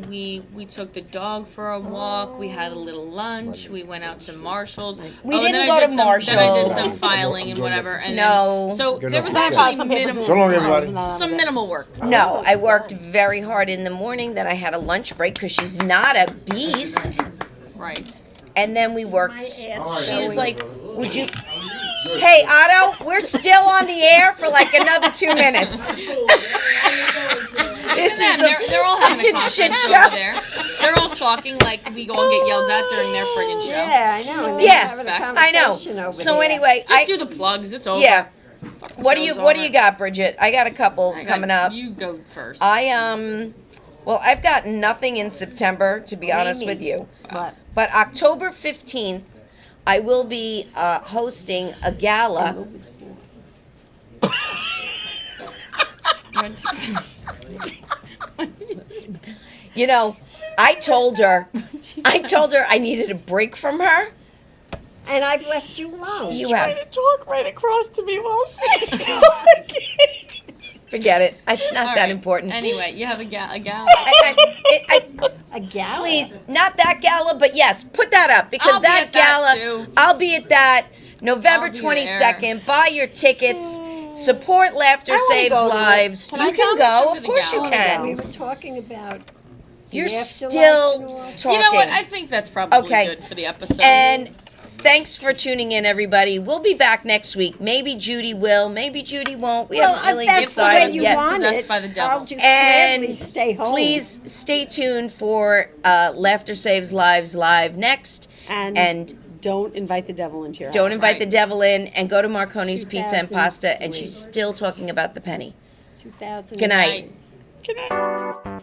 [SPEAKER 3] We took the dog for a walk. We had a little lunch. We went out to Marshall's.
[SPEAKER 1] We
[SPEAKER 3] and
[SPEAKER 1] didn't
[SPEAKER 3] then
[SPEAKER 1] go
[SPEAKER 3] I
[SPEAKER 1] to
[SPEAKER 3] did Then I did
[SPEAKER 1] Marshall's.
[SPEAKER 3] some filing and whatever. And
[SPEAKER 1] No.
[SPEAKER 3] Then, so
[SPEAKER 6] Good
[SPEAKER 3] there
[SPEAKER 6] enough.
[SPEAKER 3] was
[SPEAKER 6] Okay.
[SPEAKER 3] actually
[SPEAKER 2] Some papers
[SPEAKER 3] minimal.
[SPEAKER 6] So long,
[SPEAKER 2] and
[SPEAKER 6] everybody.
[SPEAKER 2] that was
[SPEAKER 3] Some
[SPEAKER 2] it.
[SPEAKER 3] minimal work.
[SPEAKER 1] No, I worked very hard in the morning. Then I had a lunch break because she's not a beast.
[SPEAKER 3] Right.
[SPEAKER 1] And then we worked.
[SPEAKER 4] My ass
[SPEAKER 1] She was
[SPEAKER 4] showing.
[SPEAKER 1] like, "Would you?" Hey, Otto, we're still on the air for like another 2 minutes. This is
[SPEAKER 3] They're all having a
[SPEAKER 1] fucking shit
[SPEAKER 3] conference
[SPEAKER 1] show.
[SPEAKER 3] over there. They're all talking like we all get yelled at during their friggin' show.
[SPEAKER 4] Yeah, I know. And they're
[SPEAKER 1] Yeah,
[SPEAKER 4] having a
[SPEAKER 1] I know.
[SPEAKER 4] conversation over
[SPEAKER 1] So
[SPEAKER 4] there.
[SPEAKER 1] anyway,
[SPEAKER 3] Just do the plugs. It's over.
[SPEAKER 1] yeah.
[SPEAKER 3] Fuck the
[SPEAKER 1] What do you
[SPEAKER 3] show's
[SPEAKER 1] What do
[SPEAKER 3] over.
[SPEAKER 1] you got, Bridget? I got a couple
[SPEAKER 3] I got-
[SPEAKER 1] coming up.
[SPEAKER 3] You go first.
[SPEAKER 1] Well, I've got nothing in September, to be honest
[SPEAKER 4] Me
[SPEAKER 1] with you.
[SPEAKER 2] What?
[SPEAKER 1] But October 15th, I will be hosting a gala. You know, I told her I needed a break from her.
[SPEAKER 4] And I've left you alone.
[SPEAKER 1] You have.
[SPEAKER 2] Trying to talk right across to me while she's talking.
[SPEAKER 1] Forget it. It's not
[SPEAKER 3] All
[SPEAKER 1] that
[SPEAKER 3] right.
[SPEAKER 1] important.
[SPEAKER 3] Anyway, you have a gal.
[SPEAKER 4] A gala?
[SPEAKER 1] Please, not that gala, but yes, put that up because
[SPEAKER 3] I'll be
[SPEAKER 1] that
[SPEAKER 3] at that
[SPEAKER 1] gala,
[SPEAKER 3] too.
[SPEAKER 1] I'll be at that November
[SPEAKER 3] I'll be
[SPEAKER 1] 22nd. Buy your tickets. Support Laughter
[SPEAKER 2] I wanna
[SPEAKER 1] Saves
[SPEAKER 2] go to it.
[SPEAKER 1] Lives.
[SPEAKER 2] Can
[SPEAKER 1] You
[SPEAKER 2] I
[SPEAKER 1] can
[SPEAKER 2] come?
[SPEAKER 1] go.
[SPEAKER 3] Come
[SPEAKER 1] Of
[SPEAKER 3] to the
[SPEAKER 1] course you
[SPEAKER 3] gala.
[SPEAKER 1] can.
[SPEAKER 4] We were talking about. the
[SPEAKER 1] You're
[SPEAKER 4] afterlife
[SPEAKER 1] still
[SPEAKER 4] and all.
[SPEAKER 1] talking.
[SPEAKER 3] You know what? I think that's probably
[SPEAKER 1] Okay.
[SPEAKER 3] good for the episode.
[SPEAKER 1] And thanks for tuning in, everybody. We'll be back next week. Maybe Judy will. Maybe Judy won't. We haven't really
[SPEAKER 4] that's the way
[SPEAKER 1] decided
[SPEAKER 4] you
[SPEAKER 1] yet.
[SPEAKER 4] want
[SPEAKER 3] Possessed
[SPEAKER 4] it.
[SPEAKER 3] by the devil.
[SPEAKER 4] I'll just
[SPEAKER 1] And
[SPEAKER 4] gladly stay home.
[SPEAKER 1] please stay tuned for Laughter Saves Lives Live next. And
[SPEAKER 2] don't invite the devil into your
[SPEAKER 1] don't
[SPEAKER 2] house.
[SPEAKER 1] invite the
[SPEAKER 3] Right.
[SPEAKER 1] devil in, and go to Marconi's Pizza and Pasta, and
[SPEAKER 4] 2003.
[SPEAKER 1] she's still talking about the penny.
[SPEAKER 4] 2000.
[SPEAKER 1] Good night.
[SPEAKER 3] Good night.